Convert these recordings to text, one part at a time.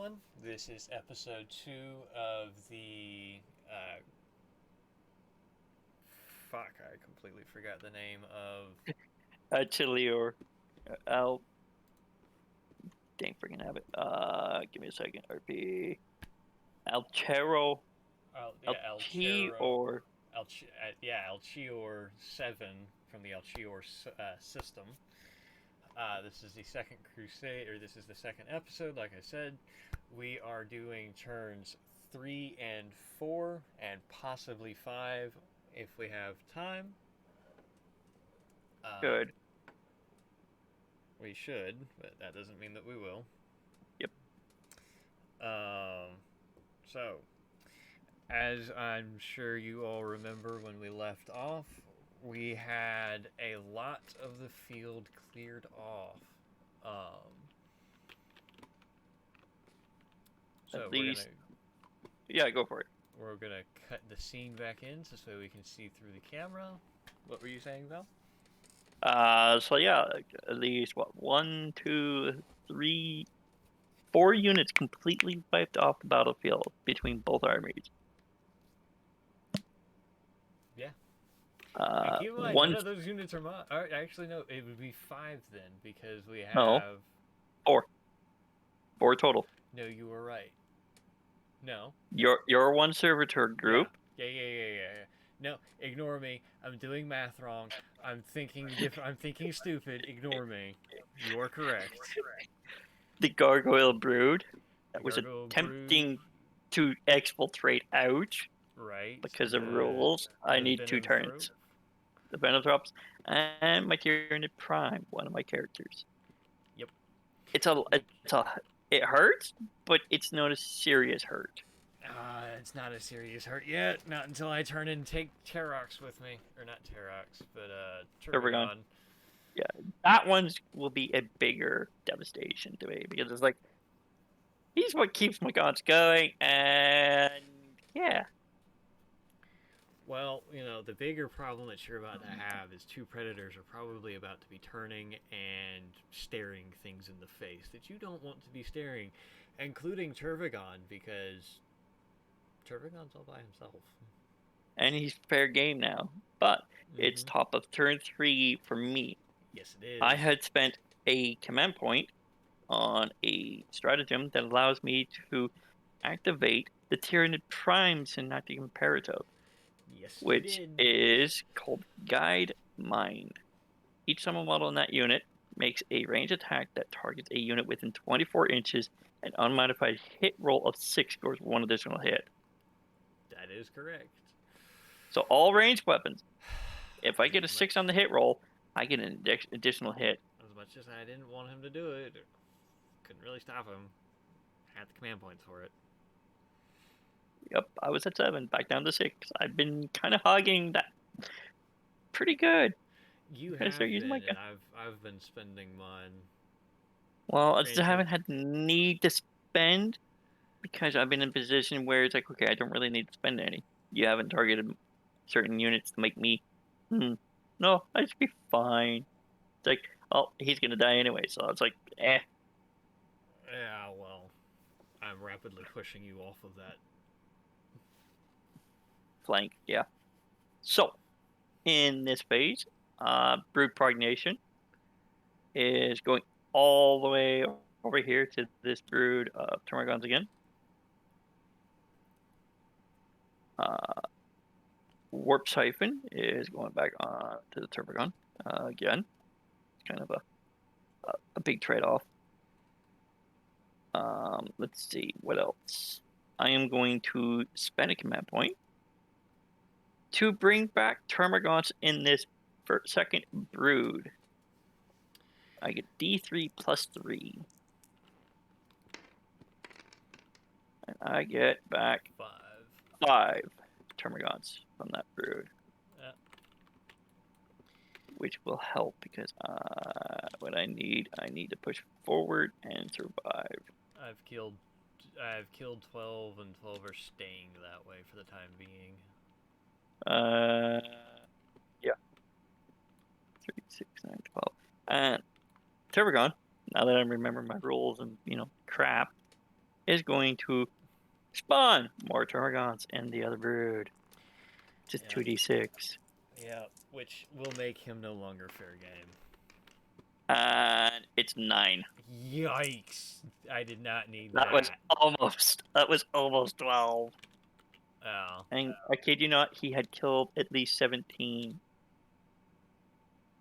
everyone. This is episode 2 of the. Fuck, I completely forgot the name of. Alcheor. Al. Dang freaking have it. Give me a second. RP. Alchero. Alcheor. Alcheor 7 from the Alcheor system. This is the second Crusade, or this is the second episode. Like I said, we are doing turns 3 and 4, and possibly 5 if we have time. Good. We should, but that doesn't mean that we will. Yep. So, as I'm sure you all remember when we left off, we had a lot of the field cleared off. So At least. Go for it. We're gonna cut the scene back in so we can see through the camera. What were you saying, Val? At least 1, 2, 3, 4 units completely wiped off the battlefield between both armies. Yeah. Keep in mind, one. None of those units are mine. Actually, no, it would be 5 then because we have. No. 4. 4 total. No, you were right. No. Your one servitor group. Yeah. No, ignore me. I'm doing math wrong. I'm thinking I'm thinking stupid. Ignore me. You are correct. The Gargoyle Brood that was attempting to exfiltrate out. Right. Because of rules. I need 2 turns. The Venothrops and my Tyranid Prime, one of my characters. Yep. It hurts, but it's not a serious hurt. It's not a serious hurt yet. Not until I turn and take Terox with me. Or not Terox, but Turbigon. Yeah, that one will be a bigger devastation to me because it's like, he's what keeps my gods going, and yeah. Well, the bigger problem that you're about to have is 2 predators are probably about to be turning and staring things in the face that you don't want to be staring, including Turbigon, because Turbigon's all by himself. And he's fair game now, but it's top of turn 3 for me. Yes, it is. I had spent a command point on a stratagem that allows me to activate the Tyranid Prime Synaptic Imperative. Yes, which is called Guide Mind. Each summon model in that unit makes a ranged attack that targets a unit within 24 inches. An unmodified hit roll of 6 scores 1 additional hit. That is correct. So all ranged weapons, if I get a 6 on the hit roll, I get an additional hit. As much as I didn't want him to do it, couldn't really stop him. Had the command points for it. Yep, I was at 7, back down to 6. I've been kind of hogging that pretty good. You have been, and I've been spending mine. Well, I still haven't had need to spend because I've been in a position where it's like, okay, I don't really need to spend any. You haven't targeted certain units to make me, no, I should be fine. It's like, oh, he's going to die anyway, so it's like, eh. Yeah, well, I'm rapidly pushing you off of that flank, yeah. So, in this phase, Brood Prognation is going all the way over here to this brood of Termagons again. Warp Siphon is going back on to the Termagon again. It's kind of a big trade-off. Let's see, what else? I am going to spend a command point to bring back Termagants in this second brood. I get D3 plus 3. And I get back 5 Termagants from that brood. Yeah. Which will help because what I need to push forward and survive. I've killed 12, and 12 are staying that way for the time being. Yeah. 3, 6, 9, 12. And Termagon, now that I remember my rules and, crap, is going to spawn more Termagants in the other brood. Just Yeah. 2d6. Yeah, which will make him no longer fair game. And it's 9. Yikes! I did not need That was almost 12. Oh. And I kid you not, he had killed at least 17.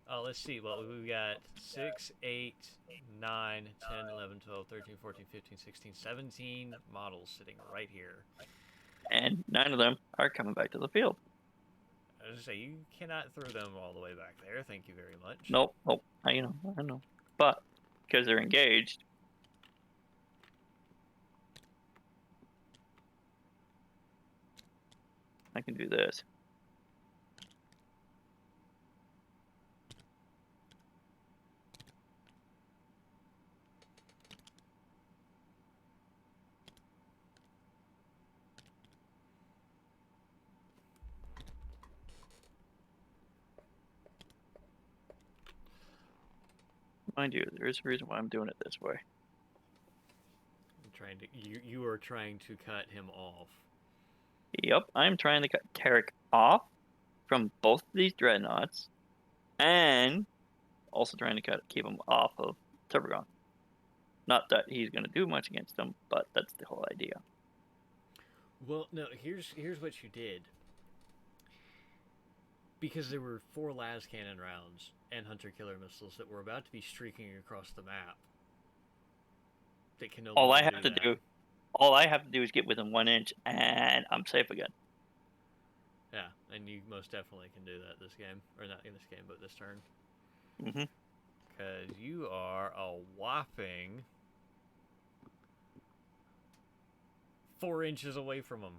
Oh, let's see. Well, we got 6, 8, 9, 10, 11, 12, 13, 14, 15, 16, 17 models sitting right here. And 9 of them are coming back to the field. I was gonna say, you cannot throw them all the way back there. Thank you very much. Nope. I know. But because they're engaged, I can do this. Mind you, there is a reason why I'm doing it this way. I'm trying to. You are trying to cut him off. Yep, I'm trying to cut Tarek off from both of these dreadnoughts, and also trying to keep him off of Turbogon. Not that he's going to do much against them, but that's the whole idea. Well, no. Here's what you did. Because there were 4 las cannon rounds and hunter killer missiles that were about to be streaking across the map. That can no All I longer have to do is get within 1 inch, and I'm safe again. Yeah, and you most definitely can do that this game, or not in this game, but this turn. Mhm. Because you are a whopping 4 inches away from him.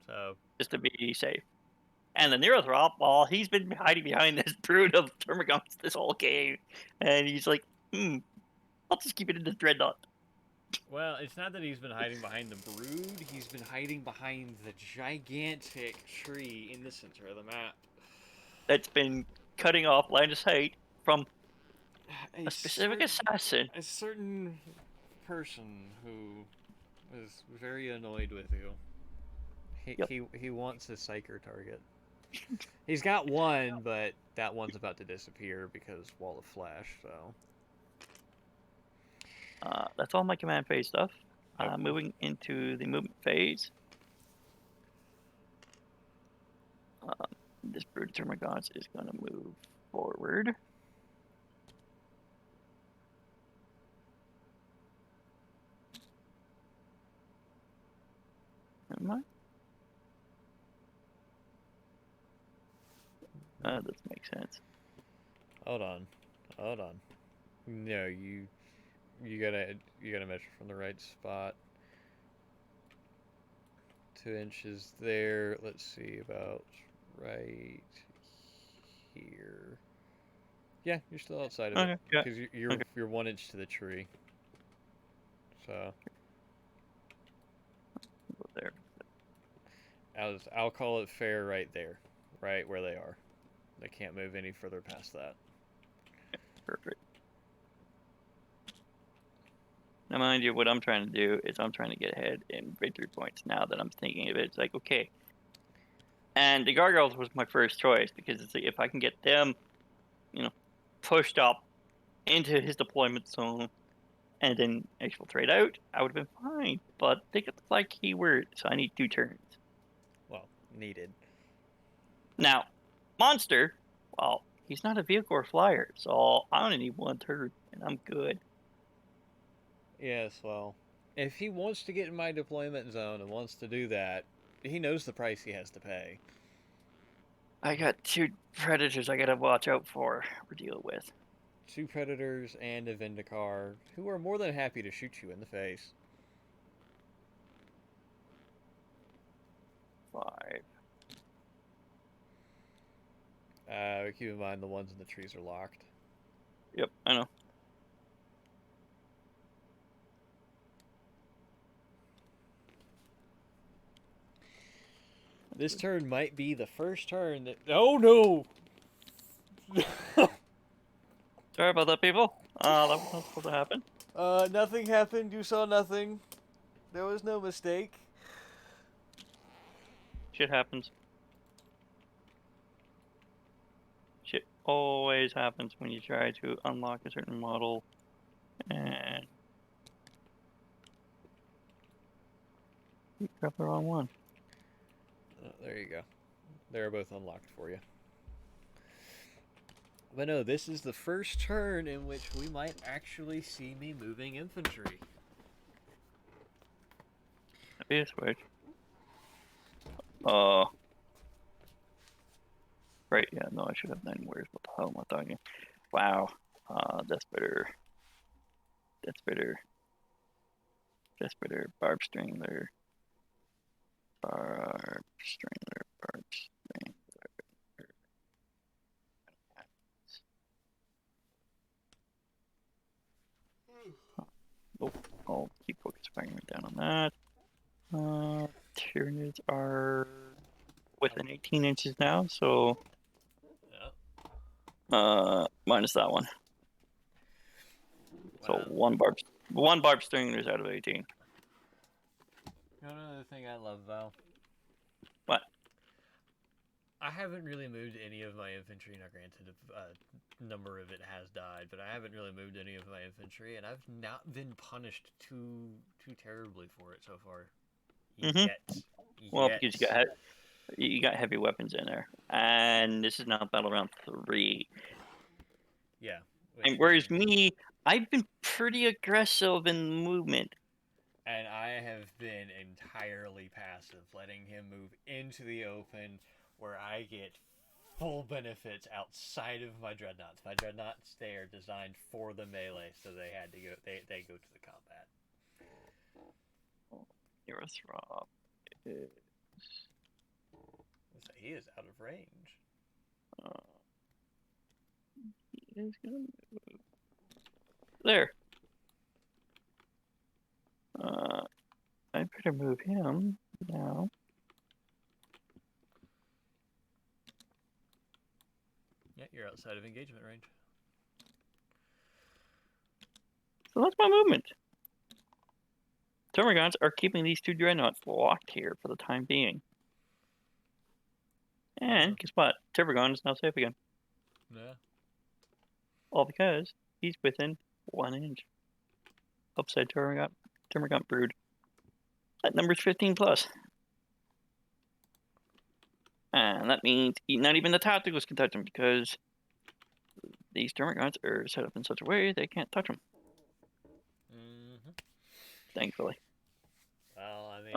So just to be safe. And the Neurothrop, well, he's been hiding behind this brood of Termagants this whole game, and he's like, I'll just keep it in this dreadnought. Well, it's not that he's been hiding behind the brood. He's been hiding behind the gigantic tree in the center of the map. That's been cutting off line of sight from a specific assassin. A certain person who is very annoyed with you. He wants a psyker target. He's got one, but that one's about to disappear because Wall of Flash, so... That's all my command phase stuff. Okay. Moving into the movement phase. This brood of Termagants is going to move forward. Am I? That doesn't make sense. Hold on. No, you gotta measure from the right spot. 2 inches there. Let's see, about right here. Yeah, you're still outside of it because you're 1 inch to the tree. So There. I'll call it fair right there, right where they are. They can't move any further past that. Perfect. Now, mind you, what I'm trying to do is I'm trying to get ahead in victory points now that I'm thinking of it. It's like, okay. And the Gargoyles was my first choice because it's like, if I can get them, pushed up into his deployment zone and then exfiltrate out, I would have been fine. But they got the flag keyword, so I need 2 turns. Well, needed. Now, Monster, well, he's not a vehicle or flyer, so I only need 1 turn, and I'm good. Yes, well, if he wants to get in my deployment zone and wants to do that, he knows the price he has to pay. I got 2 predators I gotta watch out for or deal with. 2 predators and a Vindicar, who are more than happy to shoot you in the face. 5. Keep in mind the ones in the trees are locked. Yep, I know. This turn might be the first turn that... Oh, no! Sorry about that, people. That was not supposed to happen. Nothing happened. You saw nothing. There was no mistake. Shit happens. Shit always happens when you try to unlock a certain model, and you grab the wrong one. Oh, there you go. They're both unlocked for you. But no, this is the first turn in which we might actually see me moving infantry. That'd be a switch. Right, yeah, no, I should have 9 warriors. What the hell am I talking? Wow. That's better. That's better. That's better. Barb Strangler. Barb Strangler. Barb Strangler. Oh, I'll keep focus firing down on that. Tyranids are within 18 inches now, so minus that one. So one barb Strangler is out of 18. Another thing I love, though. What? I haven't really moved any of my infantry. Now, granted, a number of it has died, but I haven't really moved any of my infantry, and I've not been punished too terribly for it so far. Yet. Well, because you got heavy weapons in there, and this is now battle round 3. Yeah. And whereas me, I've been pretty aggressive in movement. And I have been entirely passive, letting him move into the open where I get full benefits outside of my dreadnoughts. My dreadnoughts, they are designed for the melee, so they had to go. They go to the combat. Neurothrob is. He is out of range. He is gonna move there. I better move him now. Yeah, you're outside of engagement range. So that's my movement. Termagants are keeping these 2 dreadnoughts locked here for the time being. And guess what? Termagant is now safe again. Yeah. All because he's within 1 inch. Upside Termagant brood. That number's 15 plus. And that means not even the tacticals can touch him because these Termagants are set up in such a way they can't touch him. Thankfully. Well, I mean,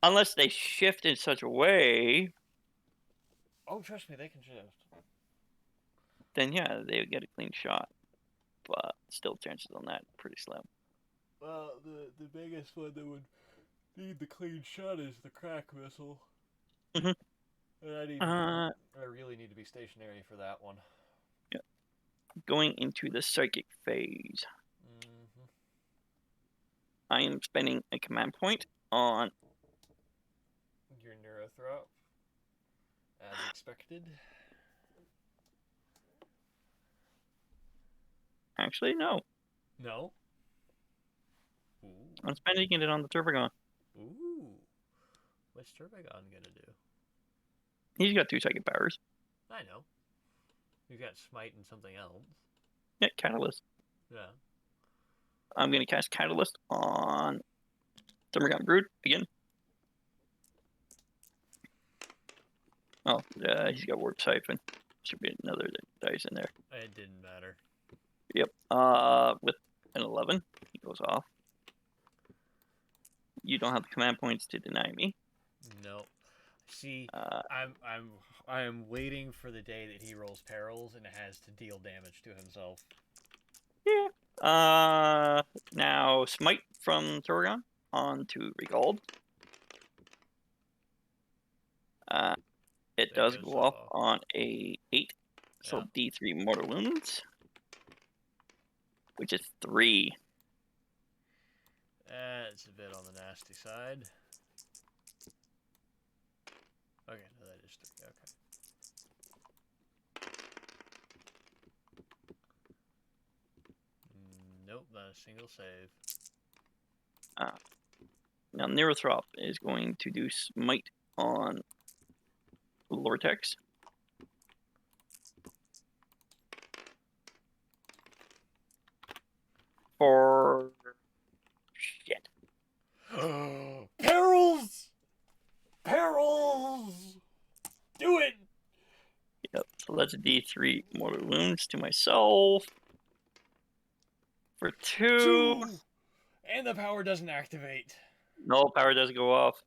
unless they shift in such a way. Oh, trust me, they can shift. Then yeah, they would get a clean shot, but still chances on that pretty slim. Well, the biggest one that would need the clean shot is the crack missile. And I really need to be stationary for that one. Yeah. Going into the psychic phase. I am spending a command point on your Neurothrop, as expected. Actually, no. No? Ooh. I'm spending it on the Turbogon. Ooh. What's Turbogon gonna do? He's got 2 psychic powers. I know. You've got Smite and something else. Yeah, Catalyst. Yeah. I'm going to cast Catalyst on Termagant Brood again. Oh, he's got Warp Siphon. Should be another that dies in there. It didn't matter. Yep. With an 11, he goes off. You don't have the command points to deny me. Nope. See, I am waiting for the day that he rolls perils and has to deal damage to himself. Yeah. Now Smite from Torgon onto Regald. It does go off on a 8, so yeah. D3 mortal wounds, which is 3. It's a bit on the nasty side. Okay, no, that is 3. Okay. Nope, not a single save. Now Neurothrop is going to do Smite on Lortex. For shit. Perils! Perils! Do it! Yep. So that's a D3 mortal wounds to myself. For 2. And the power doesn't activate. No, power doesn't go off.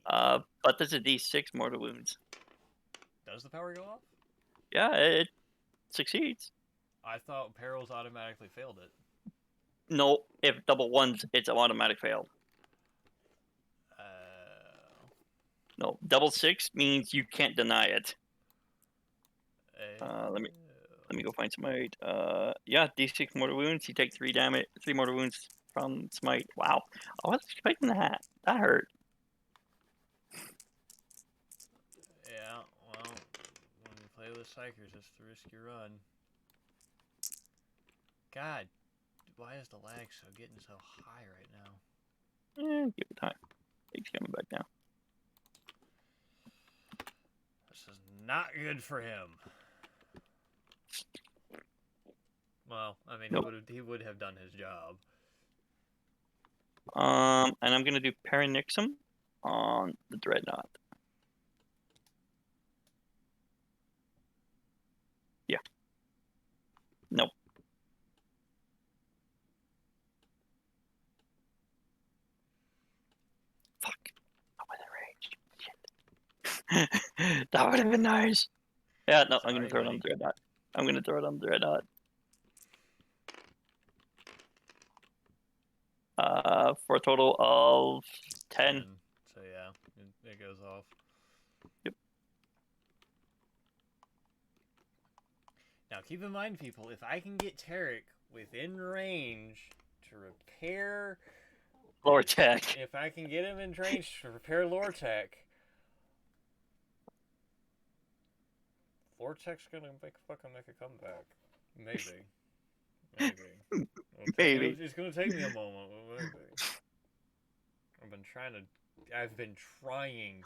But that's a D6 mortal wounds. Does the power go off? Yeah, it succeeds. I thought Perils automatically failed it. No, if double ones, it's an automatic fail. No, double 6 means you can't deny it. Let me go find Smite. Yeah, D6 mortal wounds. You take 3 damage, 3 mortal wounds from Smite. Wow, I was expecting that. That hurt. Yeah, well, when you play with Psychers, it's the risky run. God, why is the lag getting so high right now? Give it time. He's coming back down. This is not good for him. Well, I mean, nope. he would have done his job. And I'm gonna do Paranixum on the Dreadnought. Yeah. Nope. Fuck. I'm within range. Shit. That would have been nice. Yeah, no, I'm gonna throw it on the Dreadnought. I'm gonna throw it on the Dreadnought. For a total of 10. So yeah, it goes off. Yep. Now keep in mind, people, if I can get Tarek within range to repair Lortec. If I can get him in range to repair Lortec, Lortec's gonna fucking make a comeback. Maybe. Maybe. It's gonna take me a moment. Maybe. I've been trying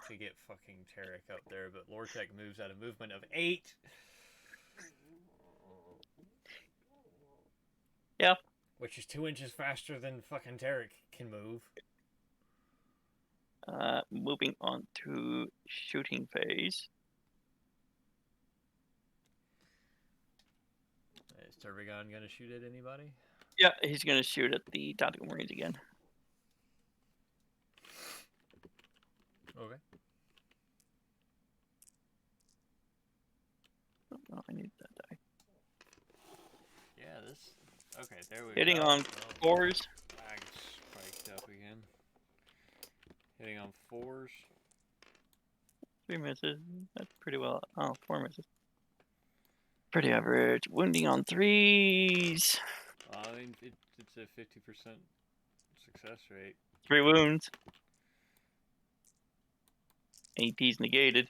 to get fucking Tarek up there, but Lortec moves at a movement of 8. Yeah. Which is 2 inches faster than fucking Tarek can move. Moving on to shooting phase. Is Turbigon gonna shoot at anybody? Yeah, he's gonna shoot at the Tactical Marines again. Okay. Oh, no, I need that die. Yeah, this. Okay, there we Hitting go. on 4s. Lag spiked up again. Hitting on 4s. 3 misses. That's pretty well. Oh, 4 misses. Pretty average. Wounding on 3s. I mean, it's a 50% success rate. 3 wounds. AP's negated.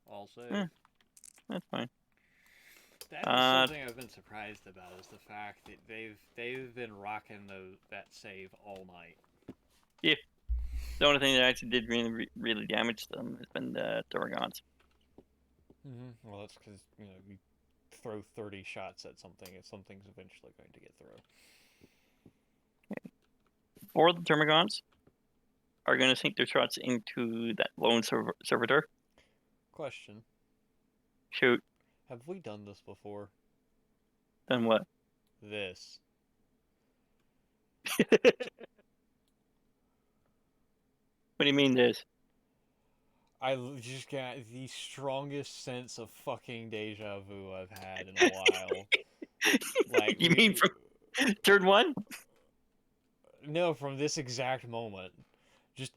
All save. That's fine. That is something I've been surprised about, is the fact that they've been rocking that save all night. Yeah. The only thing that actually did really damage them has been the Toragons. Well, that's because, you throw 30 shots at something, and something's eventually going to get thrown. Okay. 4 of the Termagants are going to sink their shots into that lone servitor. Question. Shoot. Have we done this before? Done what? This. What do you mean this? I just got the strongest sense of fucking deja vu I've had in a while. Like, you mean from turn 1? No, from this exact moment. Just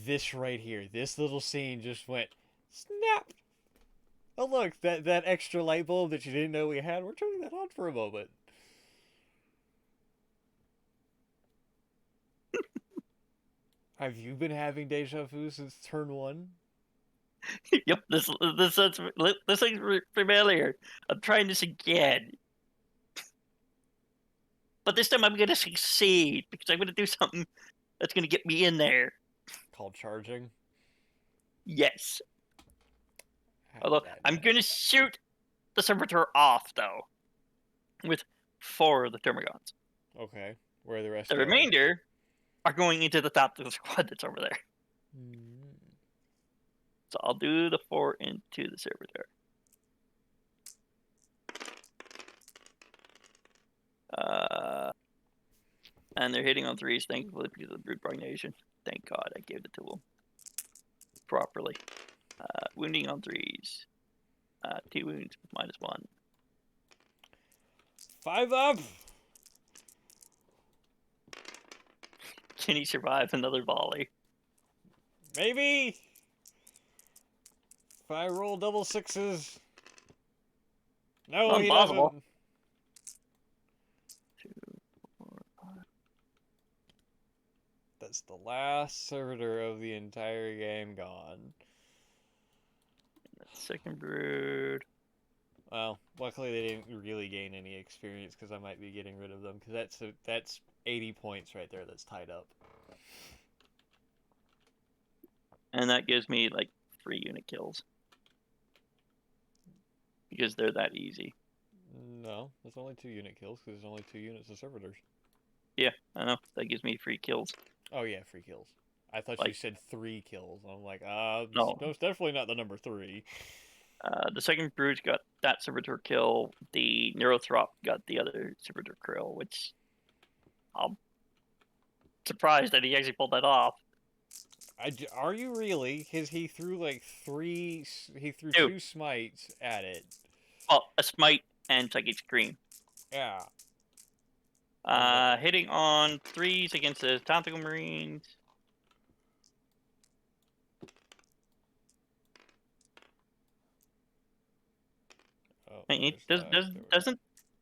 this right here. This little scene just went snap. Oh look, that extra light bulb that you didn't know we had, we're turning that on for a moment. Have you been having deja vu since turn 1? Yep, this thing's familiar. I'm trying this again. But this time I'm going to succeed because I'm going to do something that's going to get me in there. Called charging. Yes. How Although did I I'm know? going to shoot the servitor off, though, with 4 of the Termagants. Okay. Where are the rest The going? remainder are going into the top of the squad that's over there. Mm. So I'll do the 4 into the servitor. And they're hitting on 3s, thankfully, because of the brute prognation. Thank God I gave it to them properly. Wounding on 3s. 2 wounds with -1. 5 up! Can he survive another volley? Maybe! If I roll double 6s. No, Not he impossible. doesn't. 2, 4, 5. That's the last servitor of the entire game gone. Second brood. Well, luckily they didn't really gain any experience because I might be getting rid of them because that's 80 points right there that's tied up. And that gives me like 3 unit kills. Because they're that easy. No, that's only 2 unit kills because there's only 2 units of servitors. Yeah, I know. That gives me 3 kills. Oh yeah, free kills. I thought you said 3 kills. I'm like, no. it's definitely not the number 3. The second brood got that servitor kill. The Neurothrop got the other servitor kill, which I'm surprised that he actually pulled that off. Are you really? Because he threw like 3. He threw 2. 2 smites at it. Well, a smite and psychic scream. Yeah. Hitting on 3s against the tactical marines. Oh,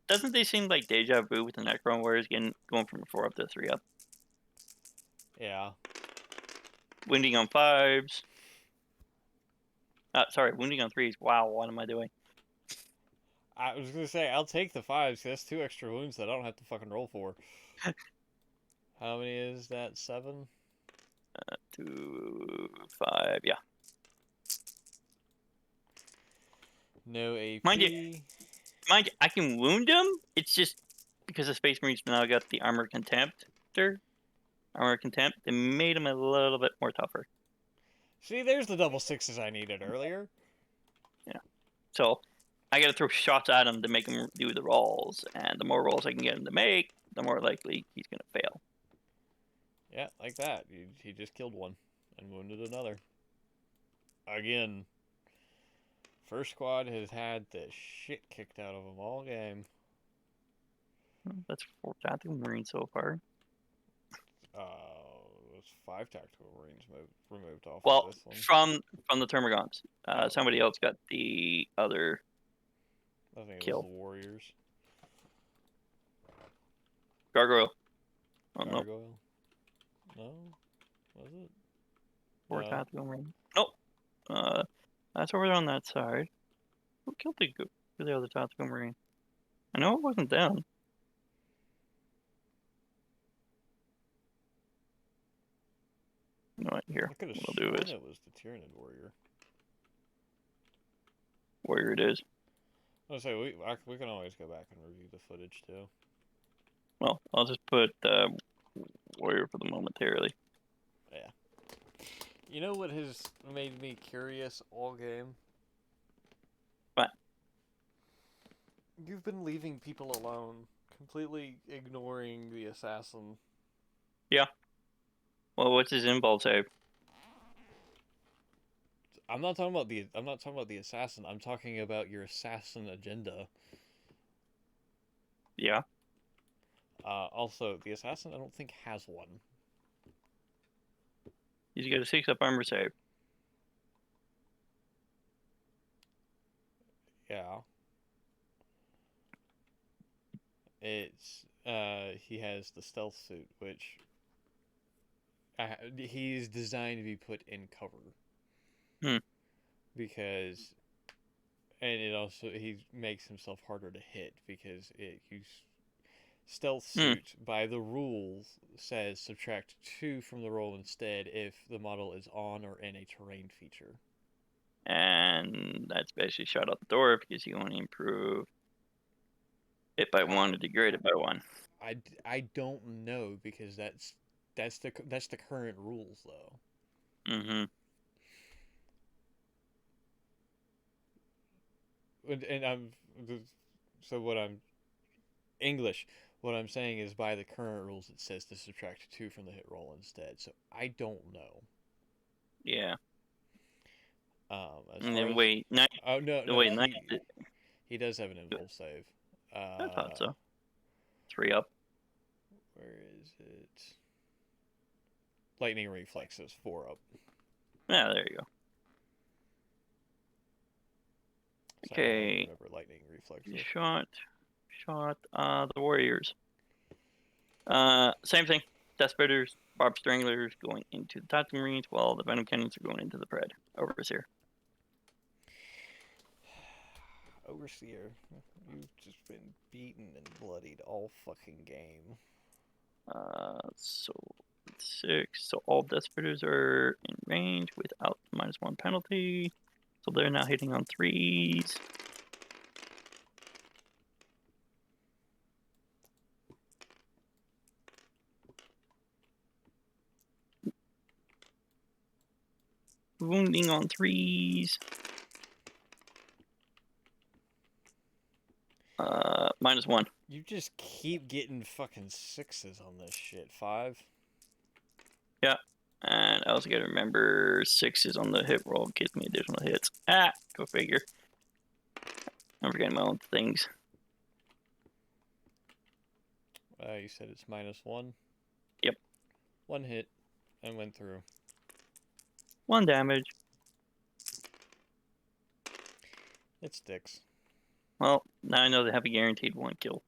Doesn't they seem like deja vu with the Necron Warriors going from a 4 up to a 3 up? Yeah. Wounding on 5s. Sorry, wounding on 3s. Wow, what am I doing? I was gonna say I'll take the 5s. That's 2 extra wounds that I don't have to fucking roll for. How many is that? 7. 2, 5, yeah. No AP. Mind you, I can wound him. It's just because the Space Marines now got the Armor Contempt. Armor Contempt. They made him a little bit more tougher. See, there's the double 6s I needed earlier. Yeah. So I got to throw shots at him to make him do the rolls, and the more rolls I can get him to make, the more likely he's gonna fail. Yeah, like that. He just killed one and wounded another. Again. First squad has had the shit kicked out of them all game. That's 4 tactical marines so far. There's 5 tactical marines removed off Well, of this one. from the Termagants. Somebody else got the other I think kill. It was the warriors. Gargoyle. Oh, Gargoyle? No? Was it? 4 No. tactical marines. Nope. That's over on that side. Who killed the other tactical marine? I know it wasn't them. No, right here. I could have What sworn I'll do is it was the Tyranid warrior. warrior it is. I was say we can always go back and review the footage too. Well, I'll just put warrior for the momentarily. Yeah. You know what has made me curious all game? What? You've been leaving people alone, completely ignoring the assassin. Yeah. Well, what's his involve save? I'm not talking about the assassin. I'm talking about your assassin agenda. Yeah. Also, the assassin I don't think has one. He's got a 6 up armor save. Yeah. It's he has the stealth suit, which he's designed to be put in cover. Hmm. because, and it also he makes himself harder to hit because stealth suit by the rules says subtract 2 from the roll instead if the model is on or in a terrain feature. And that's basically shut out the door because you only improve it by 1 or degrade it by 1. I don't know because that's the current rules though. Mm-hmm. And so what I'm English. What I'm saying is by the current rules it says to subtract 2 from the hit roll instead. So I don't know. Yeah. As And far then as wait, night. oh no Wait, night. he does have an impulse save. I thought so. 3 up. Where is it? Lightning reflexes 4 up. Yeah, there you go. Sorry, I Okay. don't remember lightning reflexes. Shot. The Warriors. Same thing. Death Spitters, Barb Stranglers going into the Toxic Marines, while the Venom Cannons are going into the Pred. Overseer. Overseer, you've just been beaten and bloodied all fucking game. So 6. So all Death Spitters are in range without -1 penalty. So they're now hitting on 3s. Wounding on 3s. -1. You just keep getting fucking 6s on this shit. 5? Yeah. And I also gotta remember 6s on the hit roll gives me additional hits. Go figure. I'm forgetting my own things. You said it's -1? Yep. 1 hit and went through. 1 damage. It sticks. Well, now I know they have a guaranteed 1 kill.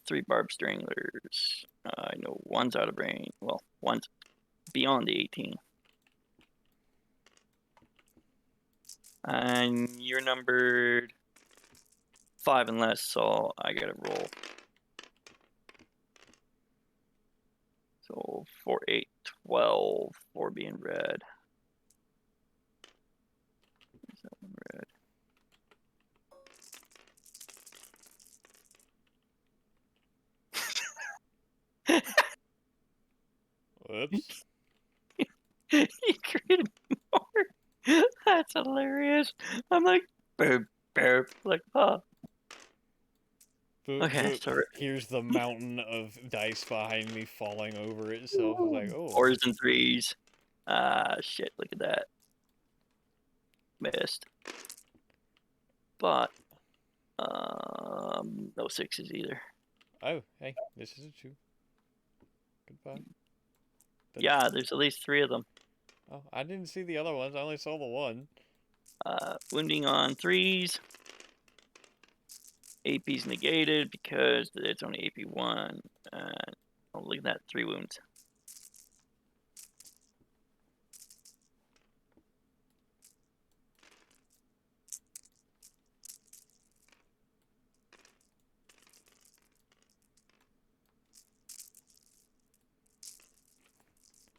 Three Barb Stranglers. I know 1's out of range. Well, 1's beyond the 18. And you're numbered 5 and less, so I gotta roll. So 4, 8, 12, 4 being red. Is that one red? Whoops. You created more. That's hilarious. I'm like, boop, boop. Like, huh. Okay, sorry. Here's the mountain of dice behind me falling over itself. Like, oh. 4s and 3s. Shit, look at that. Missed. But, no 6s either. Oh, hey, this is a 2. Goodbye. Yeah, there's at least 3 of them. Oh, I didn't see the other ones. I only saw the 1. Wounding on 3s. AP's negated because it's only AP 1. Oh, look at that, 3 wounds.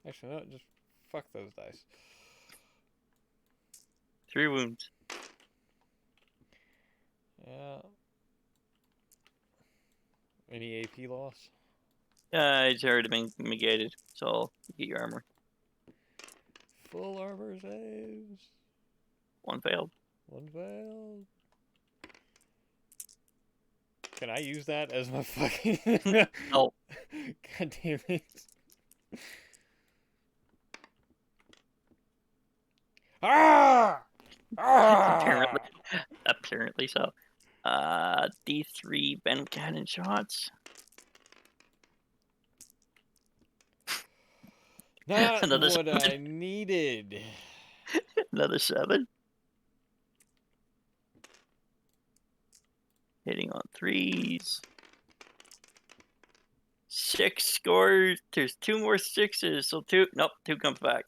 Actually, no, just fuck those dice. 3 wounds. Yeah. Any AP loss? It's already been negated, so get your armor. Full armor saves. 1 failed. 1 failed. Can I use that as my fucking... No. God damn it. Ah! Apparently. Apparently so. D3 Venom Cannon shots. Not Another what 7. I needed. Another 7. Hitting on 3s. 6 scores. There's 2 more 6s, so 2. Nope, 2 comes back.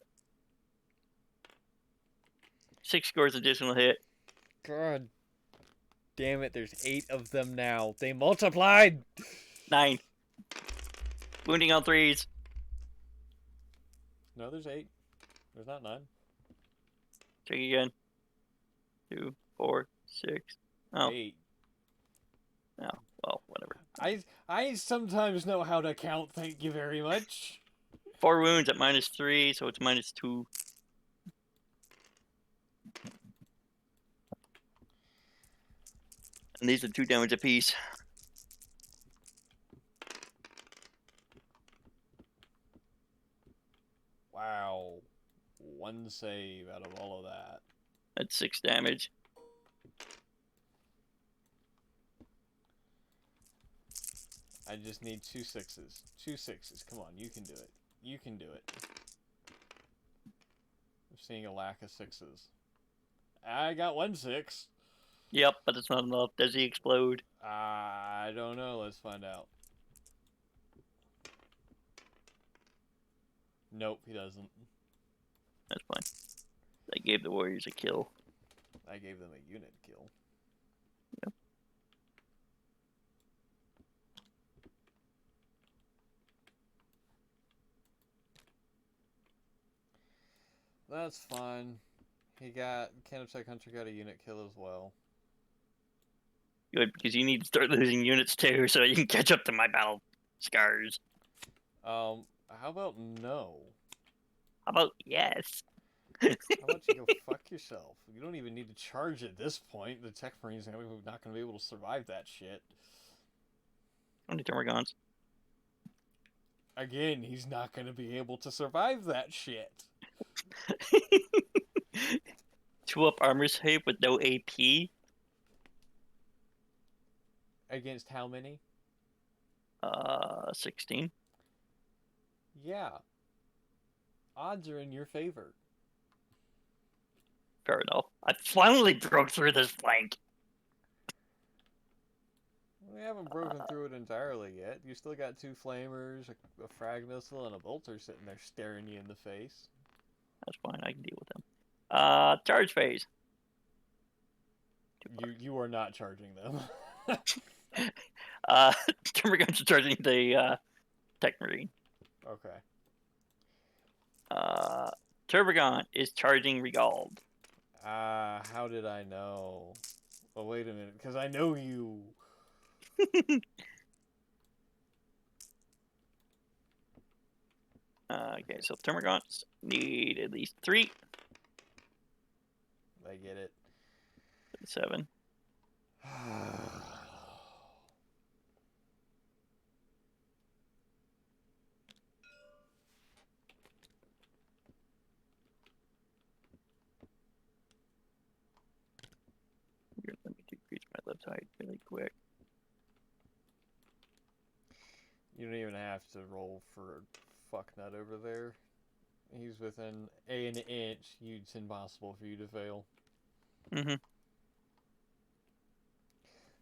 6 scores additional hit. God damn it, there's 8 of them now. They multiplied! 9. Wounding on 3s. No, there's 8. There's not 9. Check again. 2, 4, 6. Oh. 8. Oh, well, whatever. I sometimes know how to count, thank you very much. 4 wounds at -3, so it's -2. And these are 2 damage apiece. Wow. 1 save out of all of that. That's 6 damage. I just need 2 6s. 2 6s. Come on, you can do it. You can do it. I'm seeing a lack of 6s. I got 1 6. Yep, but it's not enough. Does he explode? I don't know. Let's find out. Nope, he doesn't. That's fine. I gave the warriors a kill. I gave them a unit kill. Yep. That's fine. Candlepside Hunter got a unit kill as well. Good, because you need to start losing units too, so you can catch up to my battle scars. How about no? How about yes? How about you go fuck yourself? You don't even need to charge at this point. The Tech Marine's not going to be able to survive that shit. How many Termagants? Again, he's not going to be able to survive that shit. 2 up armor save with no AP. Against how many? 16. Yeah. Odds are in your favor. Fair enough. I finally broke through this flank. We haven't broken through it entirely yet. You still got 2 flamers, a frag missile, and a bolter sitting there staring you in the face. That's fine. I can deal with them. Charge phase. You are not charging them. Termagants are charging the Tech Marine. Okay. Termagant is charging Regald. How did I know? Well, wait a minute, because I know you. Okay, so Termagants need at least 3. I get it. 7. Here, let me decrease my left side really quick. You don't even have to roll for fucknut over there. He's within an inch. It's impossible for you to fail. Mm-hmm.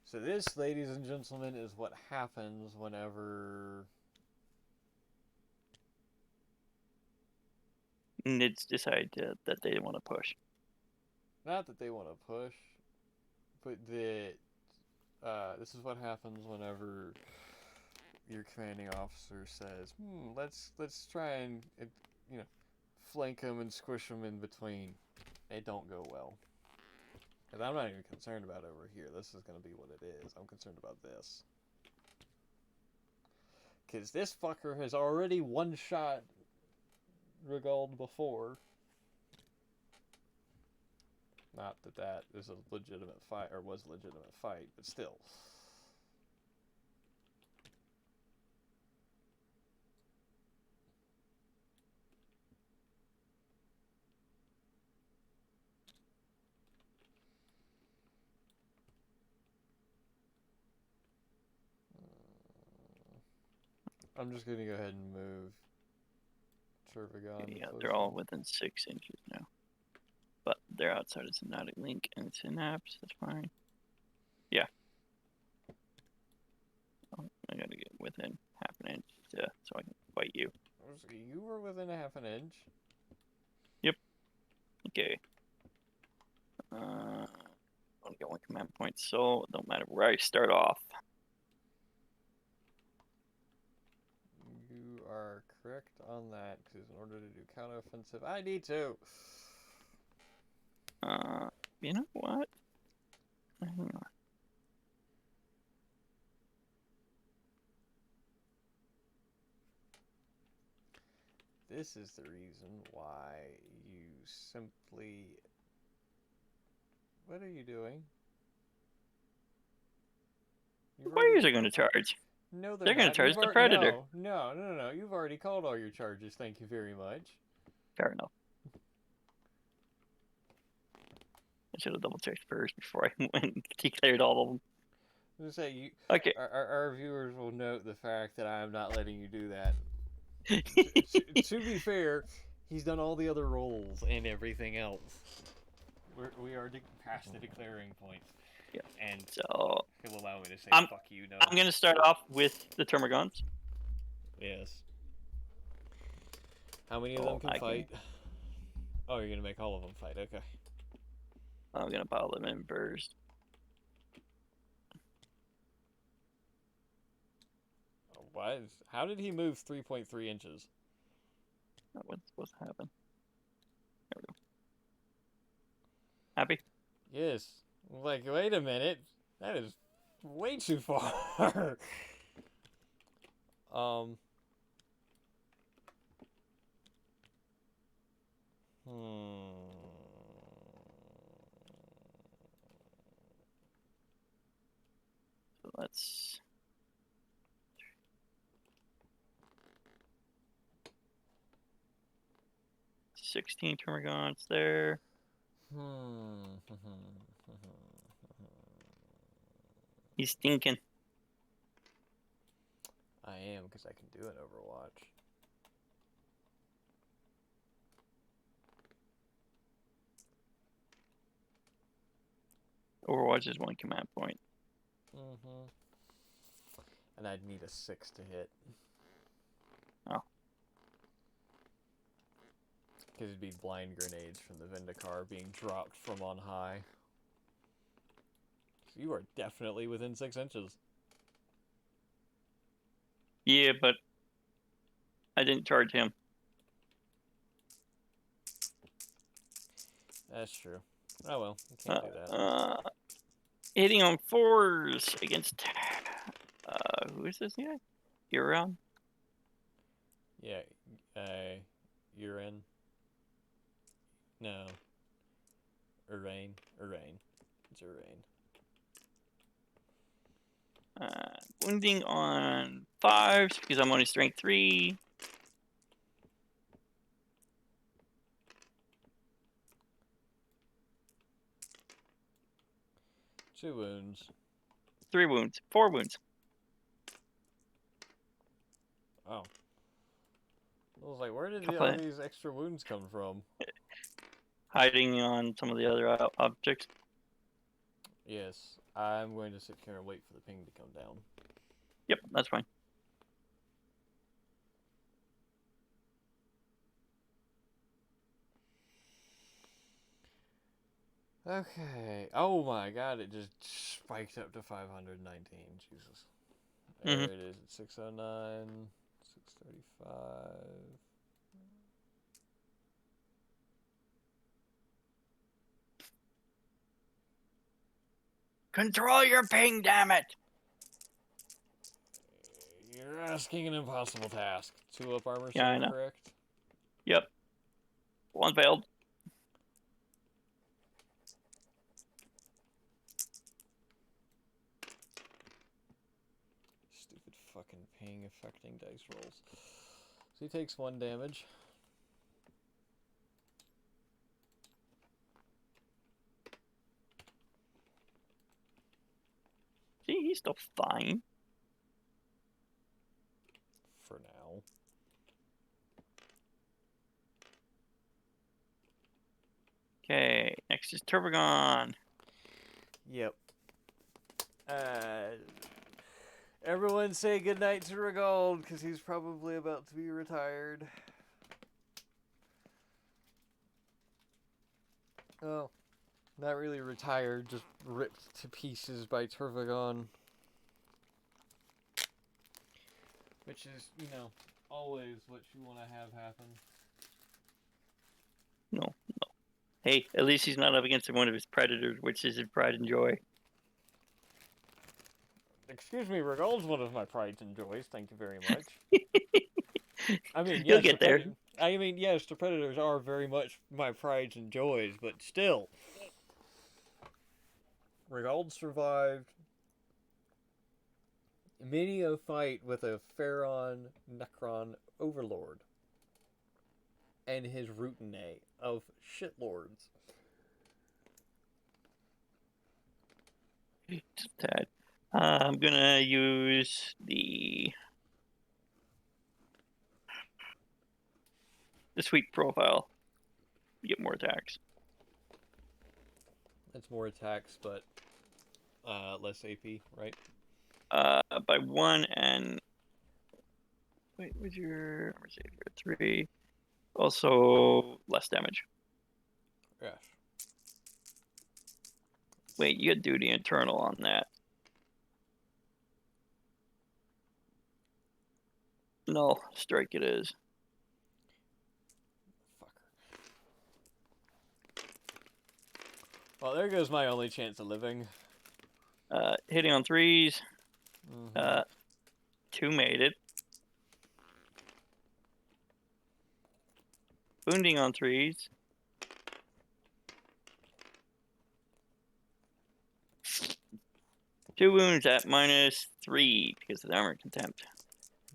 So this, ladies and gentlemen, is what happens whenever... Nids decide that they want to push. Not that they want to push, but that this is what happens whenever your commanding officer says, let's try and flank them and squish them in between. It don't go well. And I'm not even concerned about over here. This is going to be what it is. I'm concerned about this. Because this fucker has already one-shot Regald before. Not that that is a legitimate fight, or was a legitimate fight, but still. I'm just going to go ahead and move Turvagon. Yeah, they're all within 6 inches now. But they're outside of Synaptic Link and Synapse. That's fine. Yeah. Oh, I gotta get within half an inch. so I can fight you. You were within a half an inch. Yep. Okay. Only got 1 command point, so it don't matter where I start off. You are correct on that, because in order to do counteroffensive, I need to. You know what? Hang on. This is the reason why you simply... What are you doing? Warriors are going to charge. No, They're going not. to charge the Predator. No. You've already called all your charges. Thank you very much. Fair enough. I should have double checked first before I went and declared all of them. I was gonna say, Okay. Our viewers will note the fact that I am not letting you do that. To be fair, he's done all the other rolls and everything else. We are past the declaring point. Yeah. And so he'll allow me to say fuck you. No. I'm going to start off with the Termagants. Yes. How many of them can fight? Oh, you're going to make all of them fight. Okay. I'm going to pile them in first. What? How did he move 3.3 inches? What's happened? There we go. Happy? Yes. Like, wait a minute. That is way too far. So let's... $16 Termagants there. He's stinking. I am, because I can do an Overwatch. Overwatch is 1 command point. And I'd need a 6 to hit. Oh. Because it'd be blind grenades from the Vindicar being dropped from on high. So you are definitely within 6 inches. Yeah, but I didn't charge him. That's true. Oh well, you can't do that. Hitting on 4s against... who is this guy? Euron? Yeah, Urin. No. Urain. It's Urain. Wounding on 5s because I'm only strength 3. Two wounds. 3 wounds. 4 wounds. Oh. I was like, where did all these extra wounds come from? Hiding on some of the other objects. Yes. I'm going to sit here and wait for the ping to come down. Yep, that's fine. Okay. Oh my god, it just spiked up to 519. Jesus. There it is. It's 609, 635. Control your ping, damn it! You're asking an impossible task. 2 up armor, yeah, I know. Correct? Yep. 1 failed. Stupid fucking ping affecting dice rolls. So he takes 1 damage. See, he's still fine. For now. Okay, next is Turbogon. Yep. Everyone say goodnight to Regold, because he's probably about to be retired. Oh, not really retired, just ripped to pieces by Turvagon. Which is, you know, always what you want to have happen. No. Hey, at least he's not up against one of his predators, which is his pride and joy. Excuse me, Regold's one of my prides and joys, thank you very much. I mean, You'll yes, get there. Yes, the predators are very much my prides and joys, but still. Regold survived many a fight with a Pharaon Necron overlord and his routine of shitlords. Tad. I'm gonna use the sweep profile. You get more attacks. That's more attacks, but less AP, right? By 1 and wait, what's your armor save for 3? Also less damage. Yes. Wait, you got duty internal on that. No, strike it is. Fucker. Well, there goes my only chance of living. Hitting on 3s. Mm-hmm. 2 made it. Wounding on 3s. Two wounds at -3 because of the armor contempt.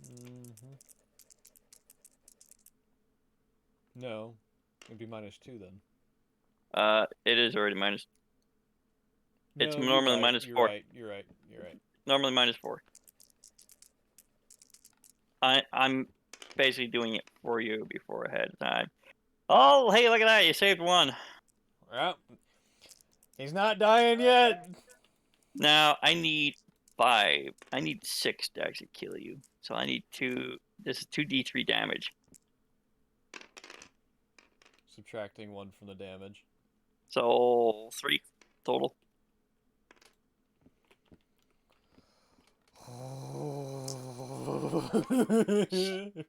Mm-hmm. No, it'd be -2 then. It is already minus. No, It's normally you're right, -4. You're right. Normally -4. I'm basically doing it for you before ahead of time. Oh, hey, look at that! You saved 1. Well, he's not dying yet. Now I need 5. I need 6 to actually kill you. So I need 2. This is 2d3 damage. Subtracting 1 from the damage. So 3 total.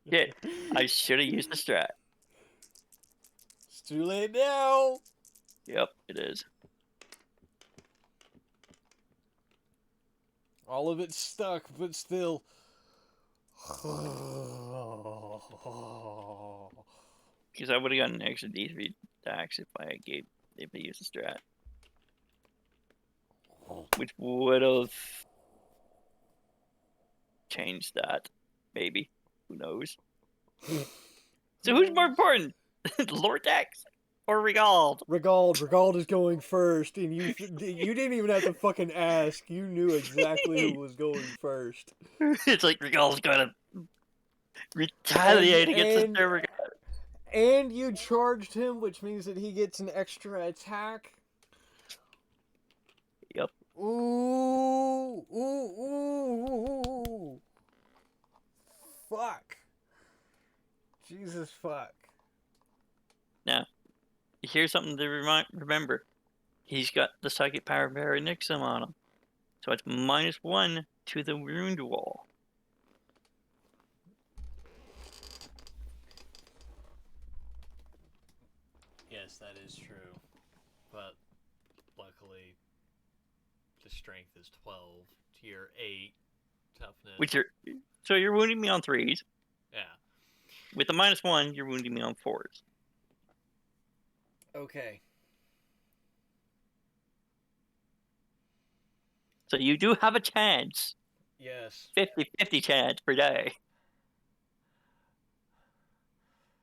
Shit, I should have used the strat. It's too late now. Yep, it is. All of it's stuck, but still. Because I would have gotten an extra d3 attacks if I used the strat. Which would have changed that. Maybe. Who knows? So who's more important? Lortex or Regald? Regald is going first, and you didn't even have to fucking ask. You knew exactly who was going first. It's like Regald's gonna retaliate against the server. And you charged him, which means that he gets an extra attack. Yep. Ooh. Fuck. Jesus fuck. Now, here's something to remember. He's got the psychic power of Nixum on him. So it's -1 to the wound wall. Yes, that is true. But luckily, the strength is 12 to your 8 toughness. So you're wounding me on 3s. Yeah. With the -1, you're wounding me on 4s. Okay. So you do have a chance. Yes. 50-50 chance per day.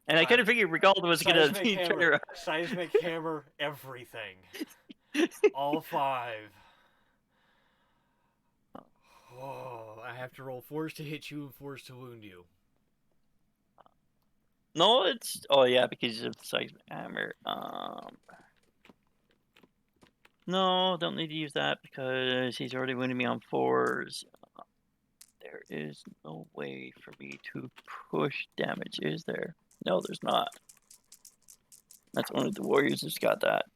And I could have figured Regald was going to turn around. Seismic hammer, everything. All 5. Oh, I have to roll 4s to hit you and 4s to wound you. No, it's... Oh, yeah, because of the seismic hammer. No, don't need to use that because he's already wounding me on 4s. There is no way for me to push damage, is there? No, there's not. That's only the warriors that's got that.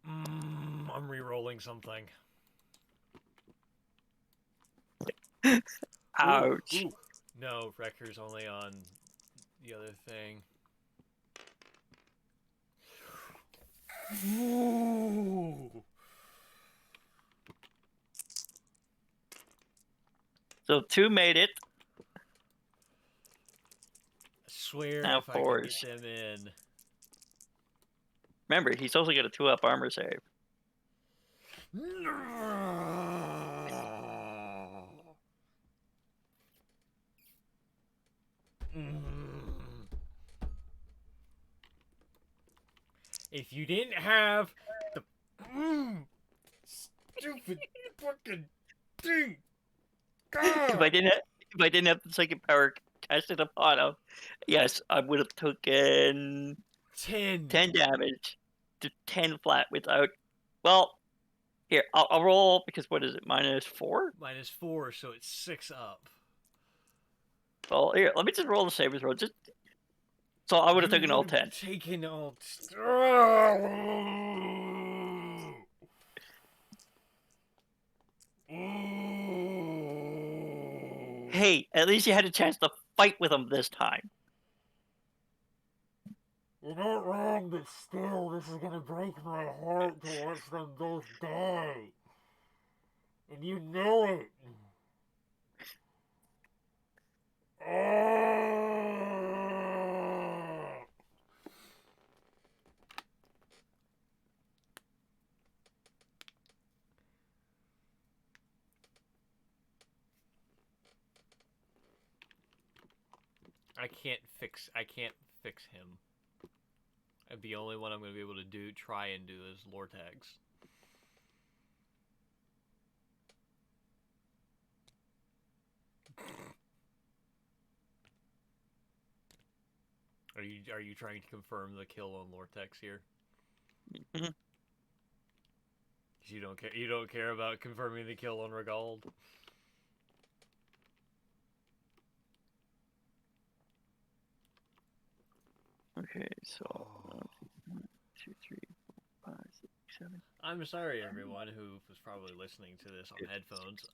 I'm re-rolling something. Ouch. Ooh. No, Wrecker's only on the other thing. Ooh. So 2 made it. I swear Now if I can 4s. get them in. Remember, he's also got a 2-up armor save. If you didn't have the stupid fucking thing, If I didn't have the psychic power casted upon him, yes, I would have taken 10 damage to 10 flat without. Well, here I'll roll because what is it? -4. -4, so it's 6 up. Well, here let me just roll the sabers roll. Just so I would have taken all 10. Taken all. Hey, at least you had a chance to fight with him this time. You're not wrong, but still, this is gonna break my heart to watch them both die. And you know it. I can't fix him. The only one I'm gonna be able to try and do is Lortex. Are you trying to confirm the kill on Lortex here? Mhm. You don't care about confirming the kill on Regald? Okay, so 1, 2, 3, 4, 5, 6, 7. I'm sorry, everyone who was probably listening to this on headphones.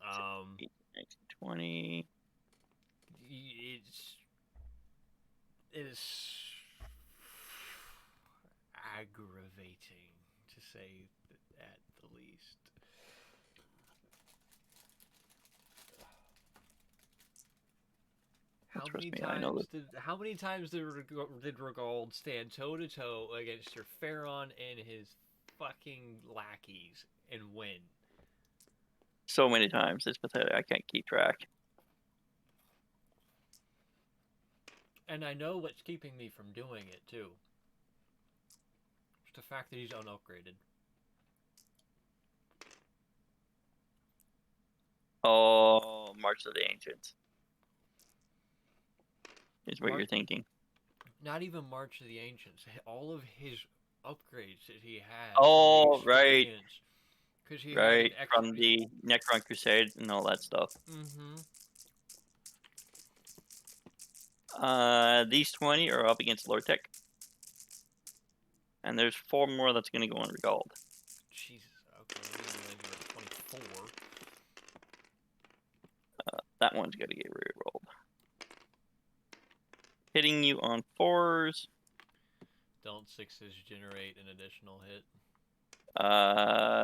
8, 19, 20. It is aggravating, to say at the least. How many times did Regald stand toe to toe against your Pharaon and his fucking lackeys and win? So many times, it's pathetic. I can't keep track. And I know what's keeping me from doing it too. It's the fact that he's unupgraded. Oh, March of the Ancients. Is what you're thinking. Not even March of the Ancients. All of his upgrades that he had. Oh, right. Because he Right, had from the Necron Crusade and all that stuff. These 20 are up against Lortec. And there's 4 more that's going to go on Regald. Jesus, okay, 24. That one's got to get re-rolled. Hitting you on 4s. Don't 6s generate an additional hit?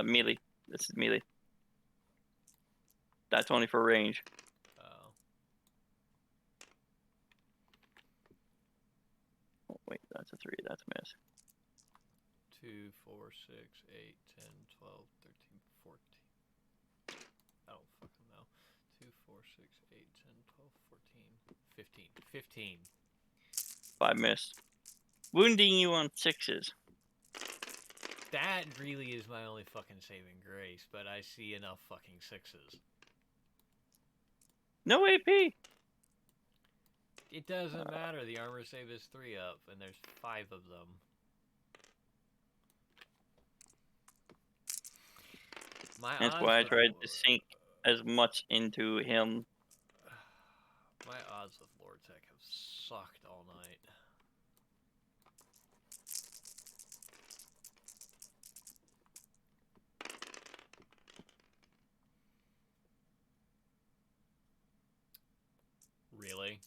Melee. This is melee. That's only for range. Oh, wait, that's a 3. That's a miss. 2, 4, 6, 8, 10, 12, 13, 14. I don't fucking know. 2, 4, 6, 8, 10, 12, 14, 15. 15. 5 miss. Wounding you on 6s. That really is my only fucking saving grace, but I see enough fucking 6s. No AP. It doesn't matter. The armor save is 3 up, and there's 5 of them. My That's odds why I with tried to sink as much into him. my odds with Lord Tech have sucked all night. Really?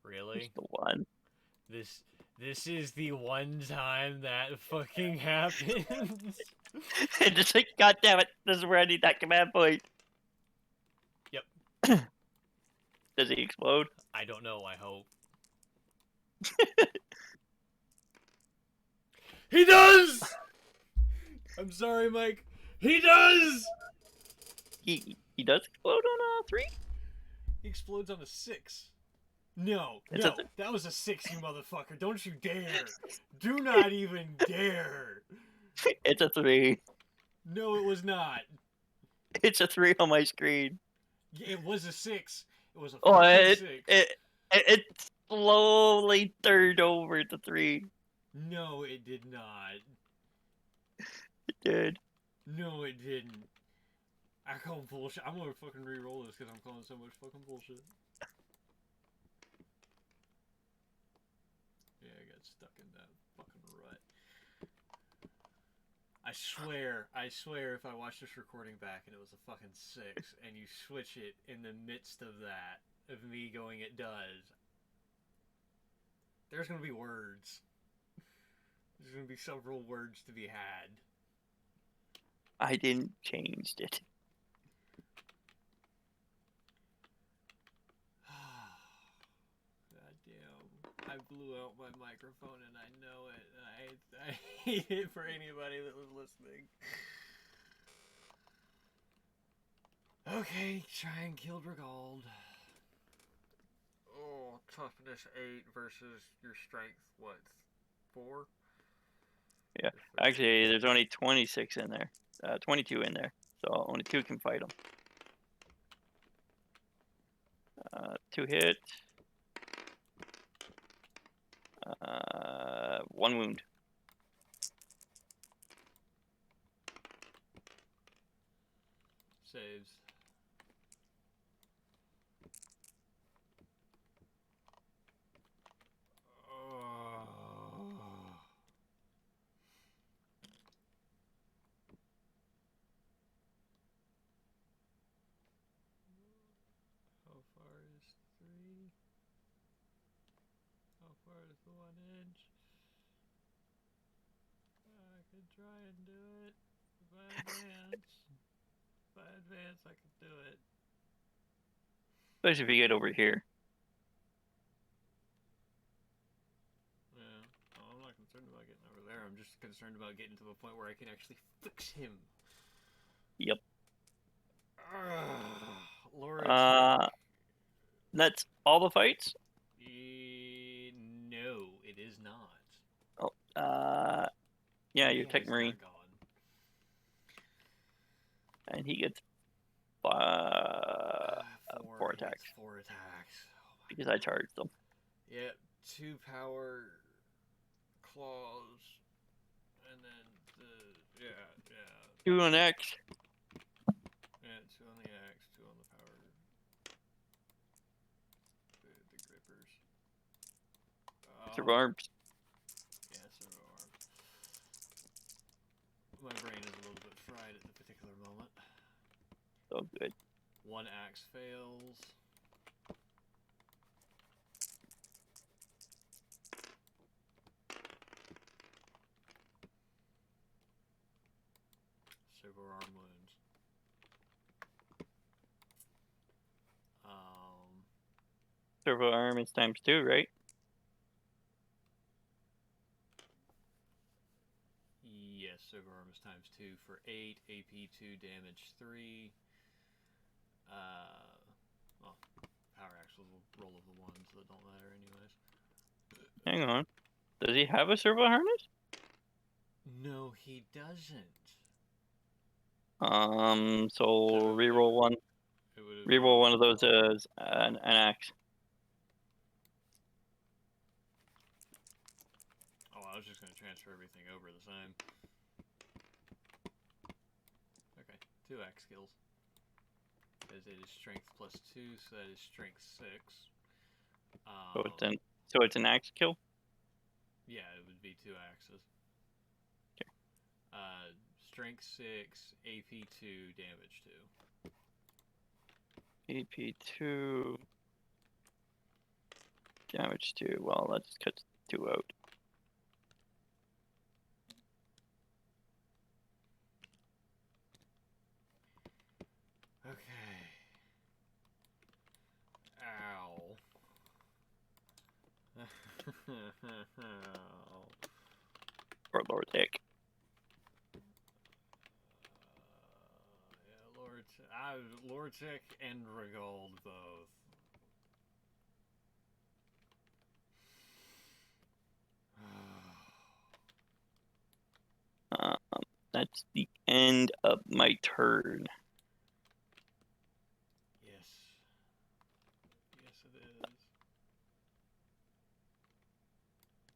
Really? Just the one. This is the one time that fucking happens. And just like, God damn it, this is where I need that command point. Yep. Does he explode? I don't know, I hope. He does! I'm sorry, Mike. He does! He does explode on a 3? He explodes on a 6. No, It's no, that was a 6, you motherfucker. Don't you dare. Do not even dare. It's a 3. No, it was not. It's a 3 on my screen. It was a 6. It was a Oh, fucking it 6. it slowly turned over to 3. No, it did not. It did. No, it didn't. I call bullshit. I'm gonna fucking re-roll this because I'm calling so much fucking bullshit. Yeah, I got stuck in that fucking rut. I swear if I watch this recording back and it was a fucking 6 and you switch it in the midst of that, of me going it does, there's gonna be words. There's gonna be several words to be had. I didn't change it. Goddamn. I blew out my microphone and I know it. And I hate it for anybody that was listening. Okay, try and kill Dragald. Oh, toughness 8 versus your strength, what, 4? Yeah, actually, there's only 26 in there. 22 in there. So only 2 can fight him. 2 hit. 1 wound. Saves. How far is 3? How far is the 1 inch? I could try and do it. If I advance, I could do it. Especially if you get over here. Yeah. Oh, I'm not concerned about getting over there. I'm just concerned about getting to the point where I can actually fix him. Yep. Laura. That's all the fights? No, it is not. Oh, yeah, your Tech Marine. Gone. And he gets 4 attacks. 4 attacks. Oh because I charged them. Yep, 2 power claws, and then the 2 on X. Yeah, 2 on the axe, 2 on the power. The grippers. Servo arms. Yeah, servo arms. My brain is a little bit fried at the particular moment. So good. 1 axe fails. Servo arm wounds. Servo arm is ×2, right? Yes, servo arm is ×2 for 8, AP 2, damage 3. Well, power axe will roll of the ones that don't matter anyways. Hang on. Does he have a servo harness? No, he doesn't. So reroll one. Reroll one of those as an axe. Oh, I was just going to transfer everything over the same. 2 axe skills. Because it is strength plus 2, so that is strength 6. So it's an axe kill? Yeah, it would be 2 axes. Okay. Strength 6, AP 2, damage 2. AP 2. Damage 2. Well, let's cut 2 out. Okay. Ow. Or Lord Hick. Yeah, Lord Tick and Regold both. That's the end of my turn. Yes. Yes, it is.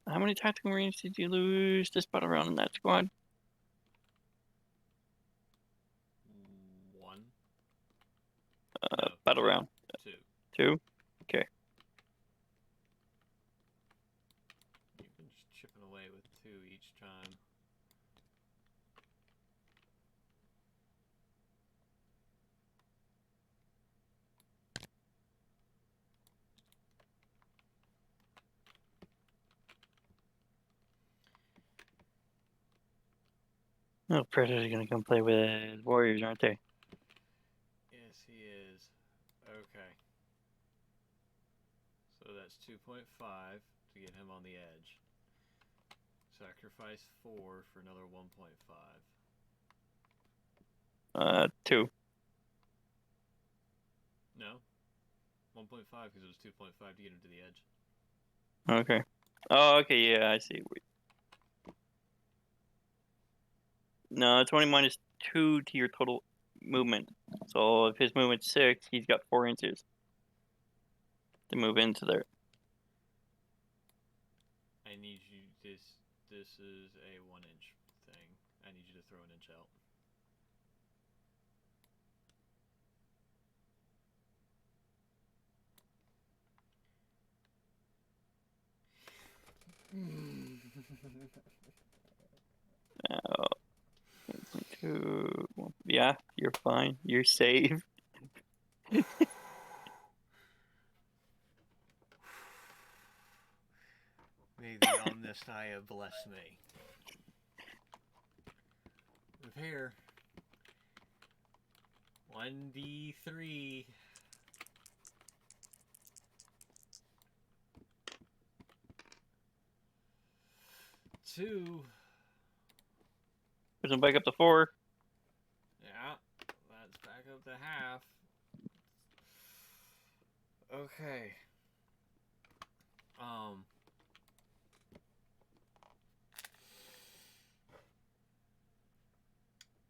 How many tactical marines did you lose this battle round in that squad? 1. No, Battle 2. round. 2. 2? Okay. You've been just chipping away with 2 each time. Oh, Predator's gonna come play with Warriors, aren't they? Yes, he is. Okay. So that's 2.5 to get him on the edge. Sacrifice 4 for another 1.5. 2. No. 1.5 because it was 2.5 to get him to the edge. Okay. Oh, okay, yeah, I see. No, it's only minus 2 to your total movement. So if his movement's 6, he's got 4 inches to move into there. I need you. This is a 1-inch thing. I need you to throw an inch out. Yeah, you're fine. You're safe. May the Omnissiah bless me. Repair. 1d3. 2. Push him back up to 4. Yeah, that's back up to half. Okay.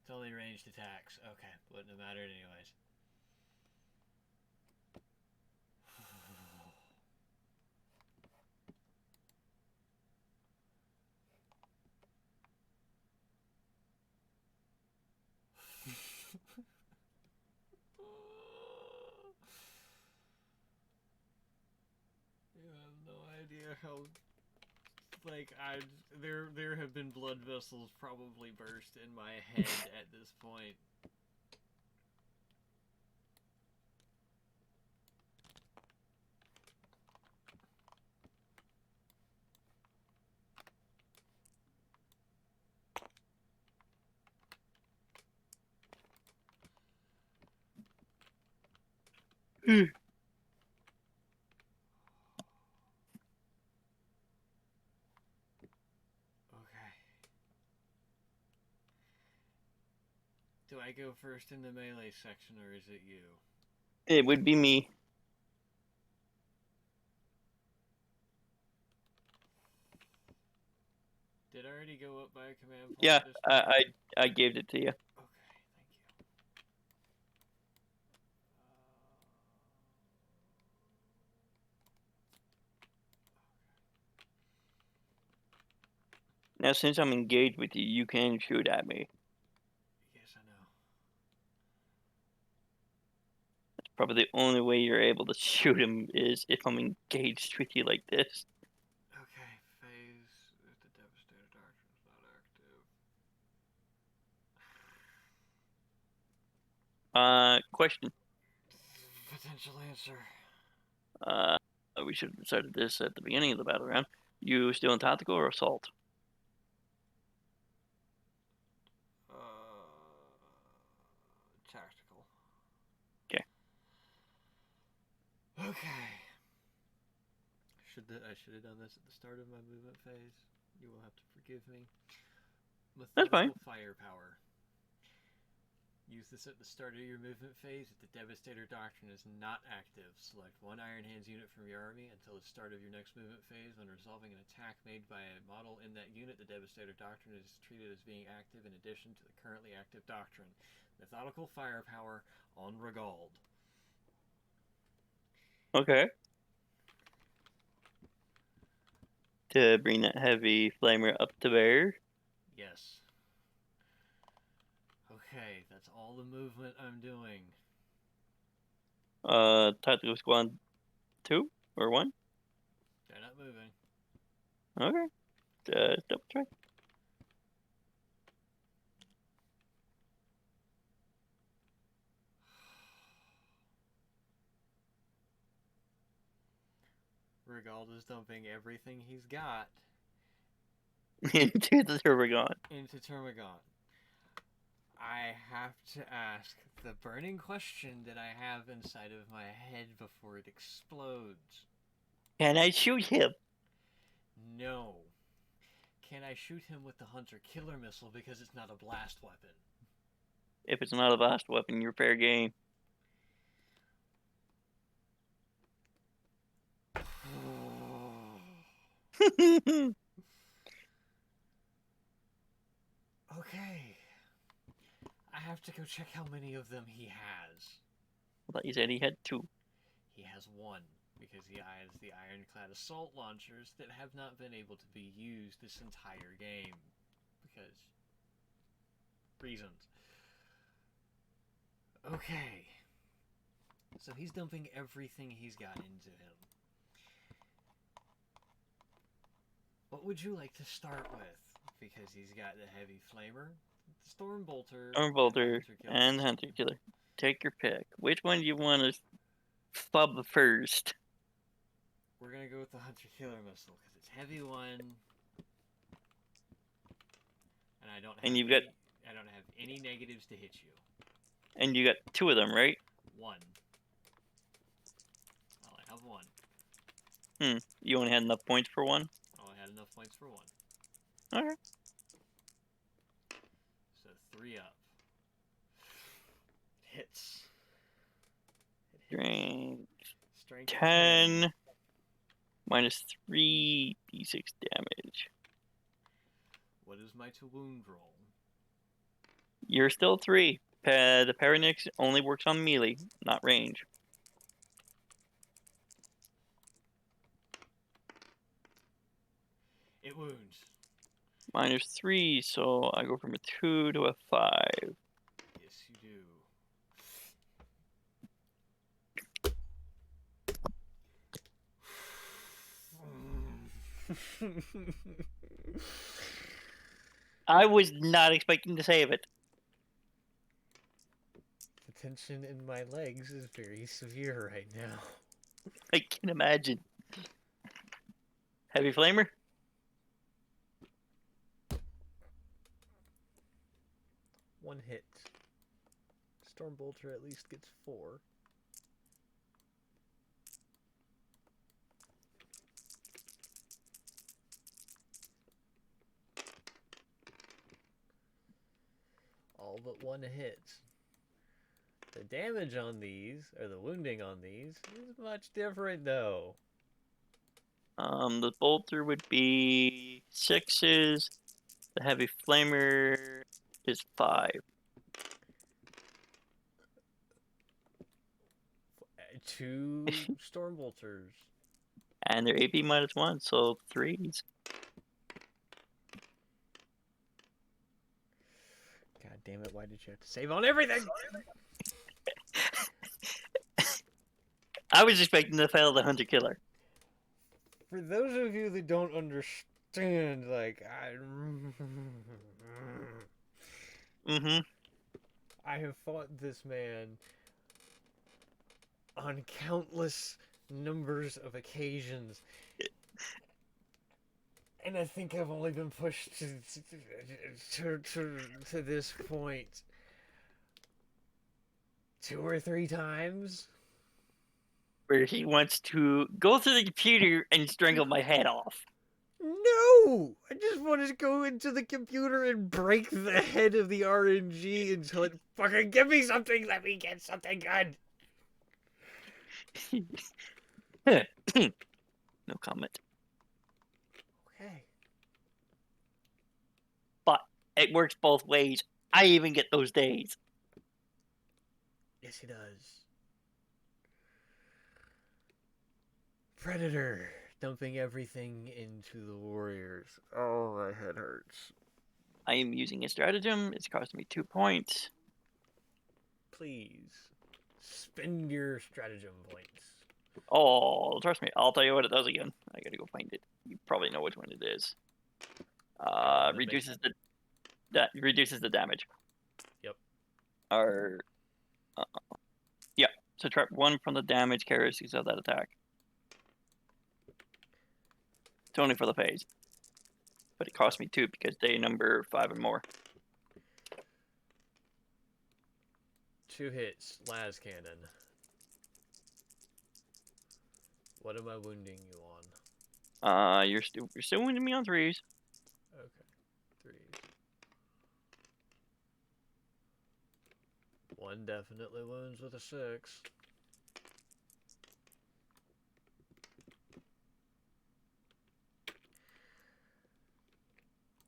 Totally ranged attacks. Okay, wouldn't have mattered anyways. You have no idea how, like, there have been blood vessels probably burst in my head at this point. Hmm. Okay. Do I go first in the melee section, or is it you? It would be me. Did I already go up by a command point? Yeah, At this point? I gave it to you. Okay, thank you. Now, since I'm engaged with you, you can shoot at me. Yes, I know. Probably the only way you're able to shoot him is if I'm engaged with you like this. Okay, phase if the Devastator Doctrine is not active. Question. Potential answer. We should have decided this at the beginning of the battle round. You still in tactical or assault? Tactical. Okay. Okay. I should have done this at the start of my movement phase. You will have to forgive me. That's fine. Methodical firepower. Use this at the start of your movement phase. If the Devastator Doctrine is not active, select one Iron Hands unit from your army until the start of your next movement phase. When resolving an attack made by a model in that unit, the Devastator Doctrine is treated as being active in addition to the currently active doctrine. Methodical firepower on Regald. Okay. To bring that heavy flamer up to bear. Yes. Okay, that's all the movement I'm doing. Tactical squad 2 or 1? They're not moving. Okay. Double check. Regald is dumping everything he's got Into the Turbogon. into Termagon. I have to ask the burning question that I have inside of my head before it explodes. Can I shoot him? No. Can I shoot him with the Hunter Killer Missile because it's not a blast weapon? If it's not a blast weapon, you're fair game. Okay. I have to go check how many of them he has. I thought you said he had 2. He has 1, because he has the Ironclad Assault Launchers that have not been able to be used this entire game. Because reasons. Okay. So he's dumping everything he's got into him. What would you like to start with? Because he's got the Heavy Flamer, the Stormbolter, Stormbolter, and Hunter Killer. Take your pick. Which one do you want to flub first? We're gonna go with the Hunter Killer Missile because it's heavy 1, and I don't have any negatives to hit you. And you got 2 of them, right? 1. I only have 1. You only had enough points for 1? I only had enough points for 1. Okay. So 3 up. Hits. Strength 10 minus 3 d6 damage. What is my to wound roll? You're still 3. The Paranix only works on melee, not range. It wounds. Minus 3, so I go from a 2 to a 5. Yes, you do. I was not expecting to save it. The tension in my legs is very severe right now. I can imagine. Heavy Flamer? One hit. Stormbolter at least gets 4. All but 1 hit. The damage on these, or the wounding on these, is much different though. The bolter would be 6s. The heavy flamer is 5. 2 Stormbolters. And they're AP minus 1, so 3s. God damn it, why did you have to save on everything? I was expecting to fail the hunter killer. For those of you that don't understand, like Mm-hmm. I have fought this man on countless numbers of occasions, and I think I've only been pushed to this point 2 or 3 times. Where he wants to go through the computer and strangle my head off. No! I just want to go into the computer and break the head of the RNG until it fucking give me something. Let me get something good. No comment. Okay. But it works both ways. I even get those days. Yes, he does. Predator dumping everything into the warriors. Oh, my head hurts. I am using a stratagem. It's costing me 2 points. Please spend your stratagem points. Oh, trust me. I'll tell you what it does again. I gotta go find it. You probably know which one it is. Reduces the damage. Yep. Or yeah. Subtract 1 from the damage characteristics of that attack. It's only for the phase. But it cost me 2 because they number 5 and more. 2 hits, las cannon. What am I wounding you on? You're still wounding me on 3s. Okay, 3. 1 definitely wounds with a 6.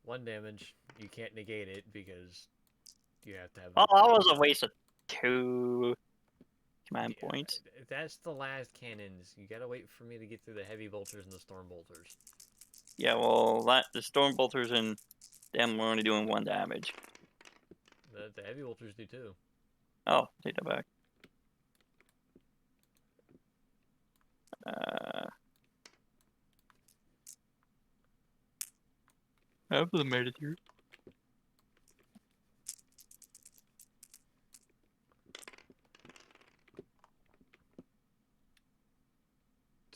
One damage. You can't negate it because you have to have. Oh, that was a waste of 2 command points. That's the last cannons. You gotta wait for me to get through the heavy bolters and the storm bolters. Yeah, well, the storm bolters and them were only doing 1 damage. The heavy bolters do too. Oh, take that back. I have made it through.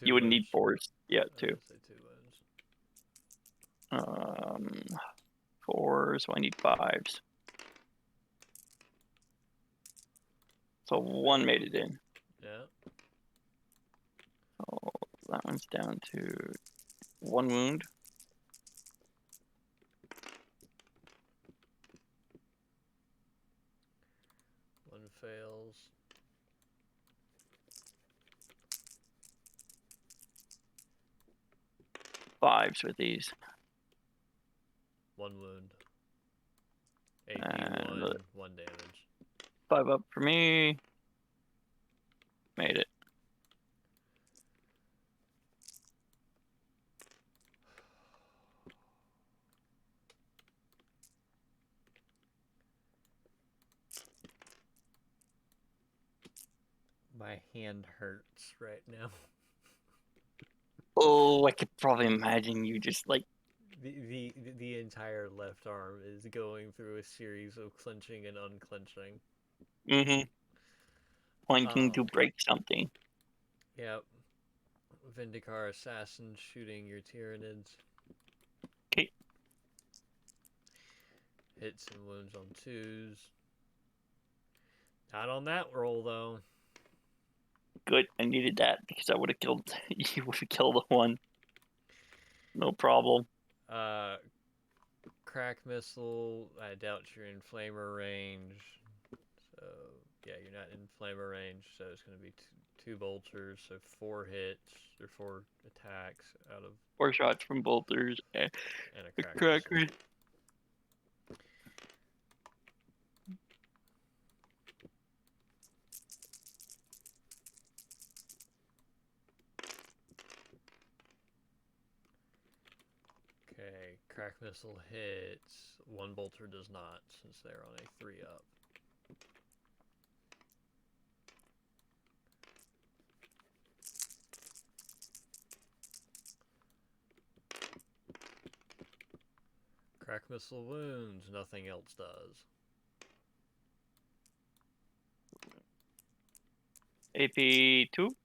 You would need 4s. Yeah, 2. 2 wounds. 4, so I need 5s. So 1 made it in. Yeah. Oh, that one's down to 1 wound. One fails. Fives with these. 1 wound. AP 1, 1 damage. 5 up for me. Made it. My hand hurts right now. Oh, I could probably imagine you just like the entire left arm is going through a series of clenching and unclenching. Pointing to break something. Yep. Vindicar assassin shooting your Tyranids. Okay. Hits and wounds on 2s. Not on that roll though. Good, I needed that because I would have killed. You would have killed the 1. No problem. Crack missile. I doubt you're in flamer range. So yeah, you're not in flamer range. So it's going to be 2 bolters. So 4 hits or 4 attacks out of 4 shots from bolters and a crack missile. Okay, crack missile hits. 1 bolter does not, since they're on a 3 up. Crack missile wounds. Nothing else does. AP 2. 1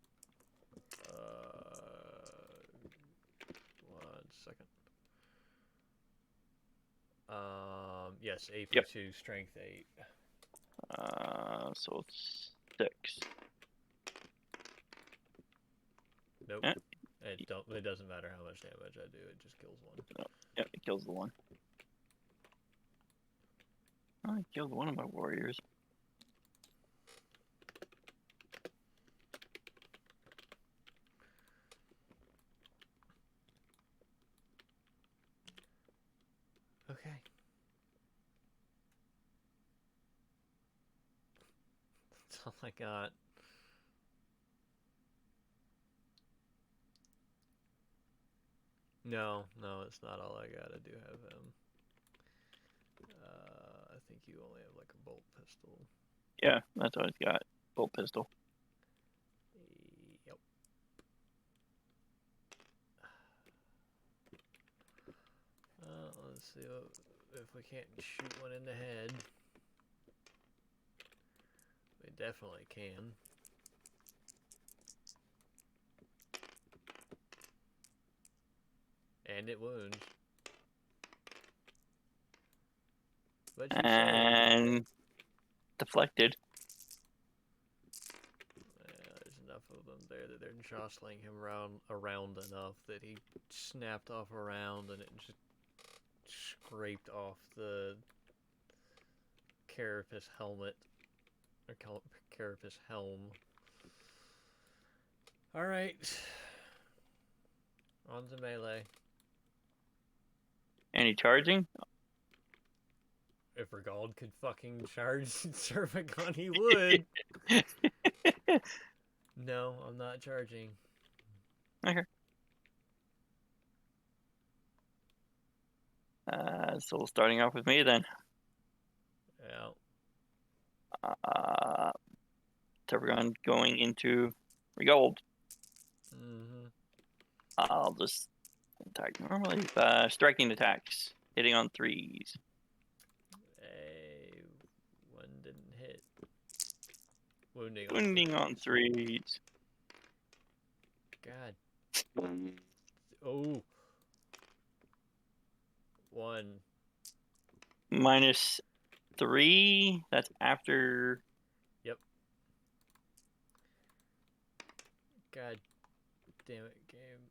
second. Yes, AP Yep. 2, strength 8. So it's 6. Nope. Yeah. It doesn't matter how much damage I do. It just kills one. Yep, it kills the one. Oh, it killed one of my warriors. Okay. That's all I got. No, it's not all I got. I do have him. I think you only have like a bolt pistol. Yeah, that's what I've got. Bolt pistol. Yep. Let's see if we can't shoot one in the head. We definitely can. And it wounds. What'd you say? And deflected. There's enough of them there that they're jostling him around enough that he snapped off around and it just scraped off the carapace helmet. Or carapace helm. Alright. On to melee. Any charging? If Regald could fucking charge Servicon, he would. No, I'm not charging. Okay. So starting off with me then. Yeah. Terragon going into Regold. Mm-hmm. I'll just attack normally. Striking attacks. Hitting on 3s. One didn't hit. Wounding on 3s. God. Oh. 1. -3. That's after. Yep. God damn it, game.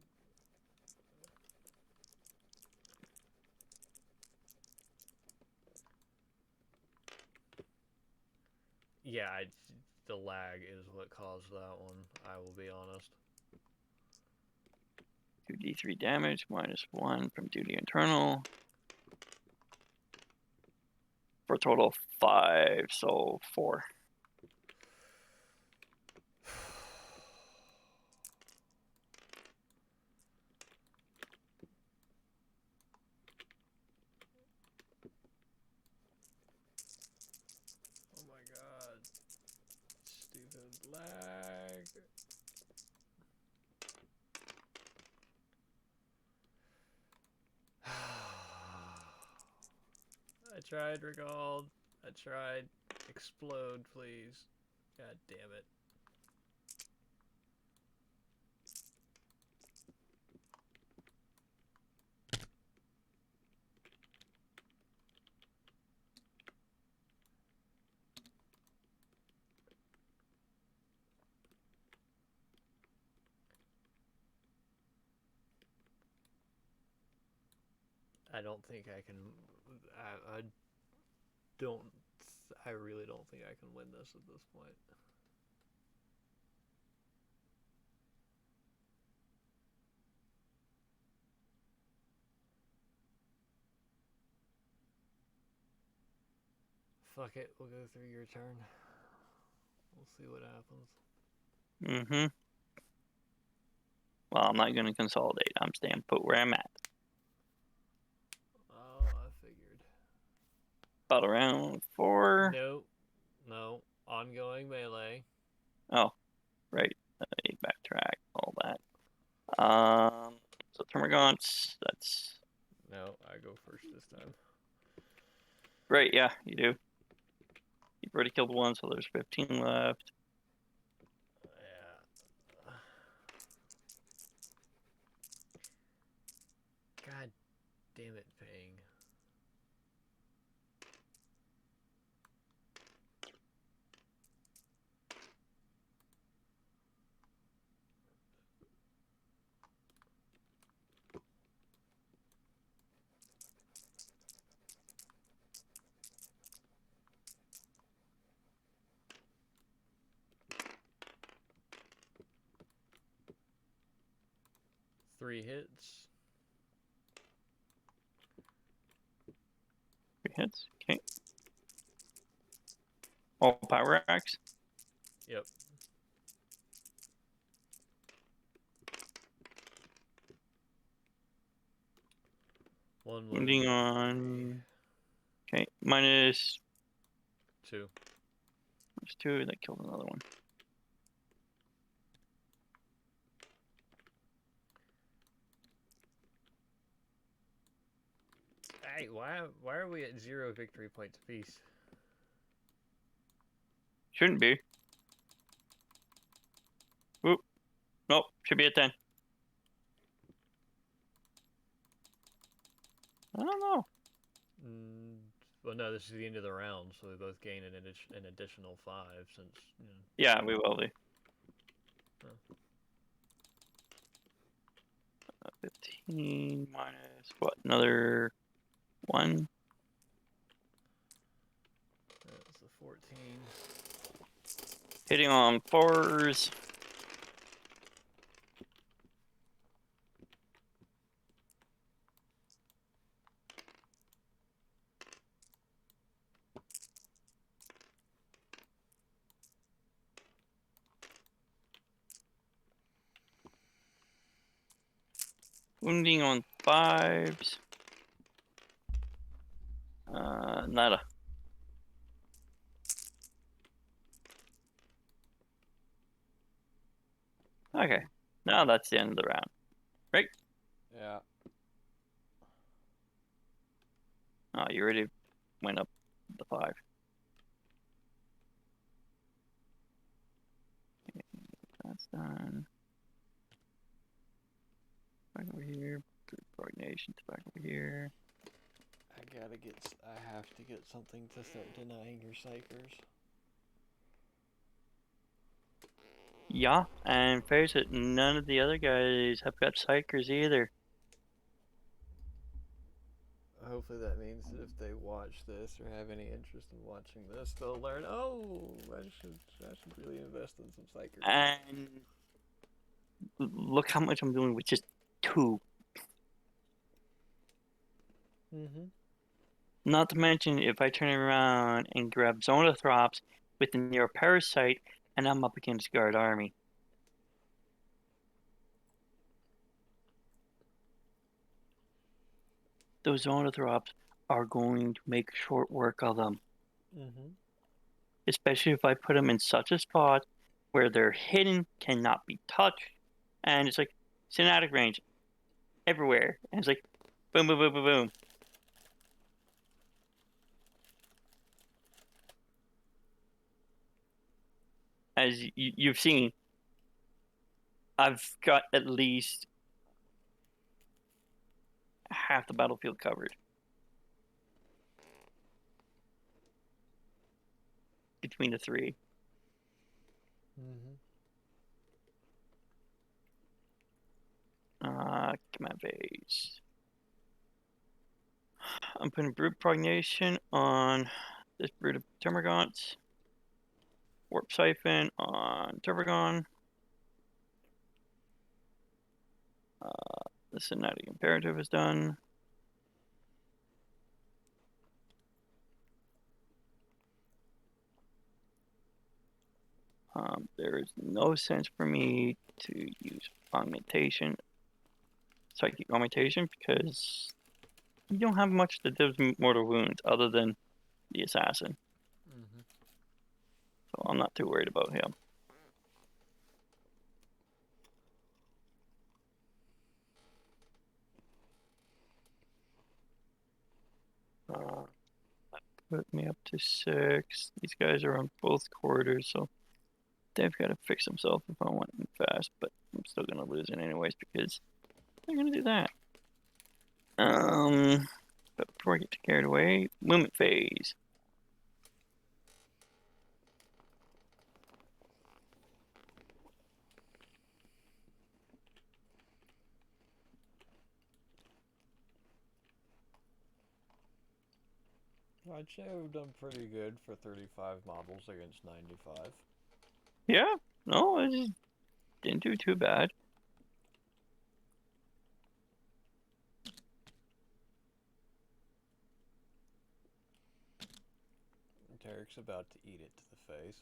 Yeah, the lag is what caused that one. I will be honest. 2d3 damage, -1 from duty internal. For a total of 5, so 4. Oh my god. Stupid lag. I tried, Regald. I tried. Explode, please. God damn it. I don't think I can. I don't. I really don't think I can win this at this point. Fuck it. We'll go through your turn. We'll see what happens. Mm-hmm. Well, I'm not going to consolidate. I'm staying put where I'm at. Oh, I figured. About round 4. No. Ongoing melee. Oh, right. Backtrack, all that. So Termagants, that's... No, I go first this time. Right, yeah, you do. You've already killed one, so there's 15 left. Yeah. God damn it, Ping. Three hits. 3 hits. Okay. All power axe. Yep. One Wounding wound. on. Okay, minus 2. 2. That killed another one. Hey, why are we at 0 victory points apiece? Shouldn't be. Oop. Nope. Should be at 10. I don't know. Well, no, this is the end of the round, so we both gain an additional 5 since. You know. Yeah, we will be. Huh. 15 minus what? Another 1. That's the 14. Hitting on 4s. Wounding on 5s. Nada. Okay. Now that's the end of the round. Right? Yeah. Oh, you already went up the 5. Okay, that's done. Back over here. Coordination's back over here. I have to get something to start denying your psychers. Yeah, and face it, none of the other guys have got psychers either. Hopefully that means that if they watch this or have any interest in watching this, they'll learn, oh, I should really invest in some psychers. And look how much I'm doing with just 2. Mm-hmm. Not to mention, if I turn around and grab Zonothrops with the Neo Parasite, and I'm up against Guard Army. Those Zonothrops are going to make short work of them. Mm-hmm. Especially if I put them in such a spot where they're hidden, cannot be touched, and it's like cinematic range everywhere. And it's like boom, boom, boom, boom, boom. As you've seen, I've got at least half the battlefield covered between the 3. Mm-hmm. Command phase. I'm putting Brute Prognation on this Brood of Termagants. Warp Siphon on Turbogon. The Synaptic Imperative is done. There is no sense for me to use augmentation, psychic augmentation, because you don't have much that does mortal wounds other than the assassin. Mm-hmm. So I'm not too worried about him. put me up to 6. These guys are on both quarters, so they've got to fix themselves if I want them fast, but I'm still going to lose it anyways because they're going to do that. But before I get too carried away, movement phase. I'd say I've done pretty good for 35 models against 95. Yeah, no, I just didn't do too bad. Tarek's about to eat it to the face.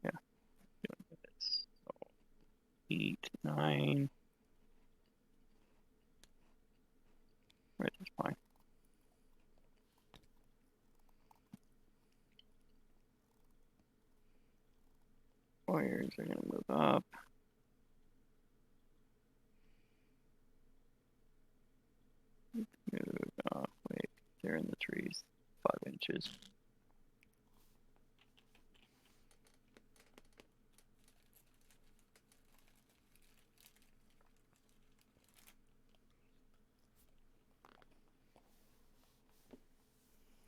Yeah, 8, 9. Right, that's fine. Warriors are going to move up. Move up. Wait, they're in the trees. 5 inches.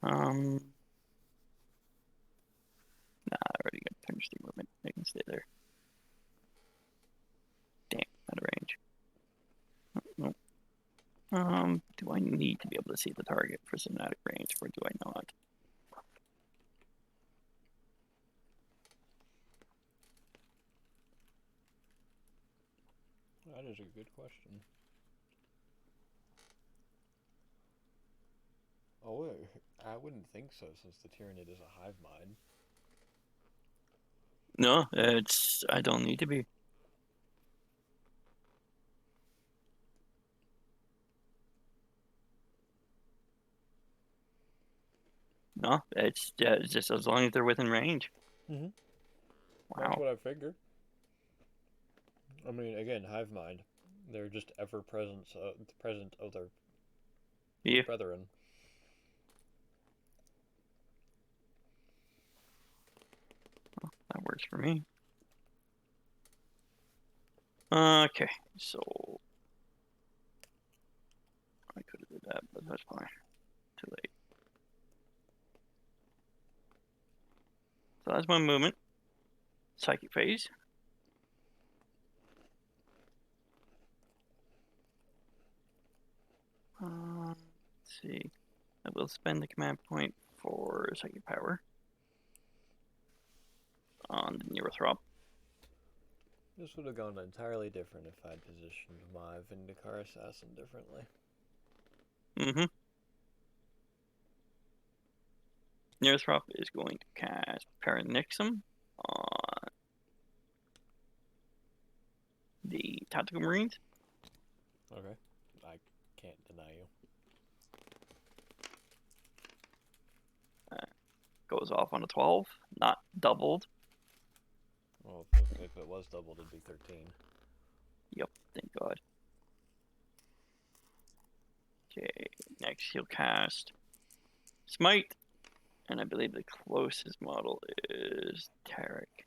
Nah, I already got finished the movement. They can stay there. Damn, out of range. Nope. Do I need to be able to see the target for cinematic range, or do I not? That is a good question. Oh, wait, I wouldn't think so since the Tyranid is a hive mind. No, I don't need to be. No, it's just as long as they're within range. Mm-hmm. Wow. That's what I figured. I mean, again, hive mind. They're just ever present of their brethren. Well, that works for me. Okay, so I could have did that, but that's fine. Too late. So that's my movement. Psychic phase. Let's see. I will spend the command point for psychic power on the Neurothrop. This would have gone entirely different if I'd positioned my Vindicar Assassin differently. Mm-hmm. Neurothrop is going to cast Paranixum on the Tactical Marines. Okay. I can't deny you. Goes off on a 12, not doubled. Well, if it was doubled, it'd be 13. Yep, thank God. Okay, next he'll cast Smite, and I believe the closest model is Tarek.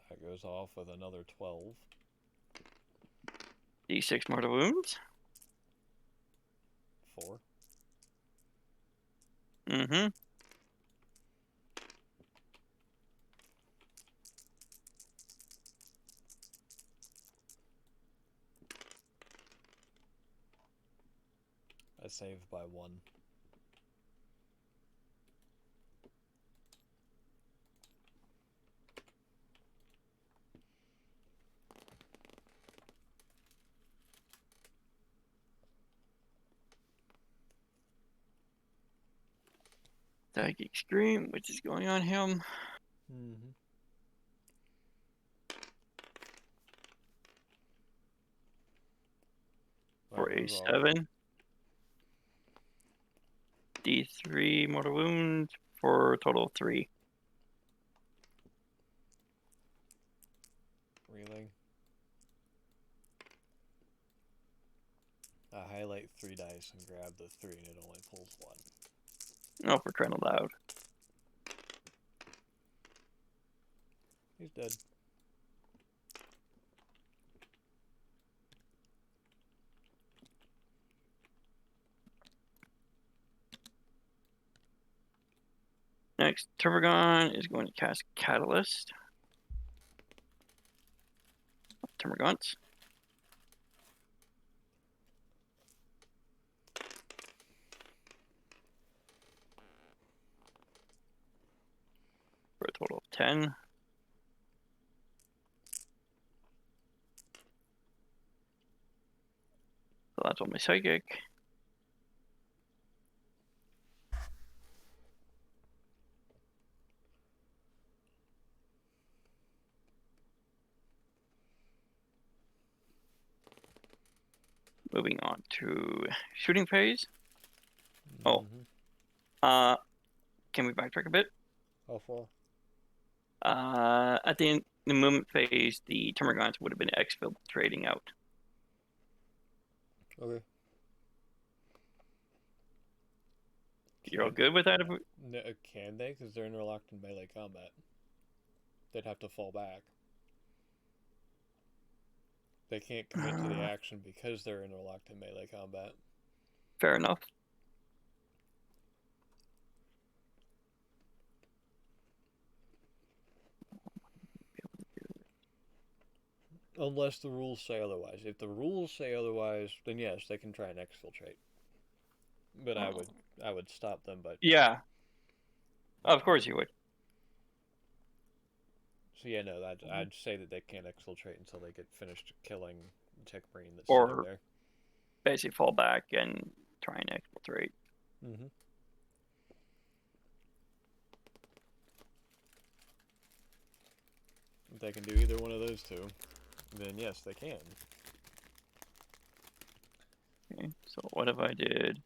That goes off with another 12. D6 mortal wounds. 4. Mm-hmm. I saved by 1. Psychic Scream, which is going on him. Mm-hmm. For a 7. D3 mortal wounds for a total of 3. Reeling. Highlight 3 dice and grab the 3, and it only pulls 1. Oh, for crying out loud. He's dead. Next, Termagant is going to cast Catalyst. Termagant. For a total of 10. So that's all my Psychic. Moving on to shooting phase. Oh. Can we backtrack a bit? How far? At the movement phase, the Termagants would have been exfiltrating out. Okay. You're all good with that? No, can they? Because they're interlocked in melee combat. They'd have to fall back. They can't commit to the action because they're interlocked in melee combat. Fair enough. Unless the rules say otherwise. If the rules say otherwise, then yes, they can try and exfiltrate. But I would stop them. But yeah, of course you would. So yeah, no, I'd say that they can't exfiltrate until they get finished killing the Tech Marine that's or sitting there. Basically fall back and try and exfiltrate. Mm-hmm. If they can do either one of those two, then yes, they can. Okay, so what if I did?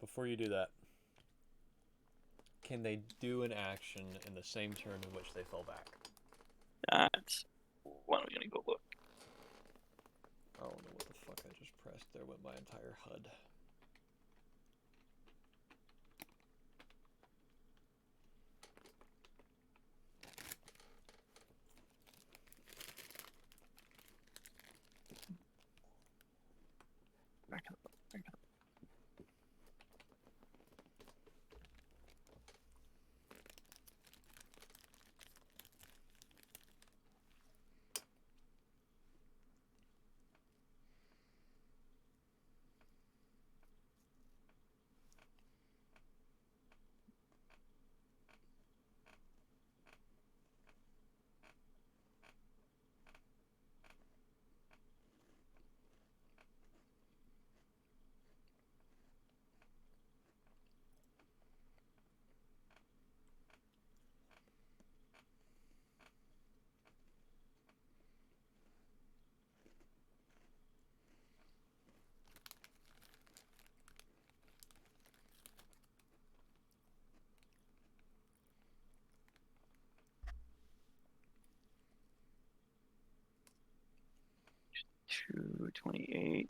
Before you do that, can they do an action in the same turn in which they fell back? That's what I'm gonna go look. I don't know what the fuck I just pressed. There went my entire HUD. Back up. $228.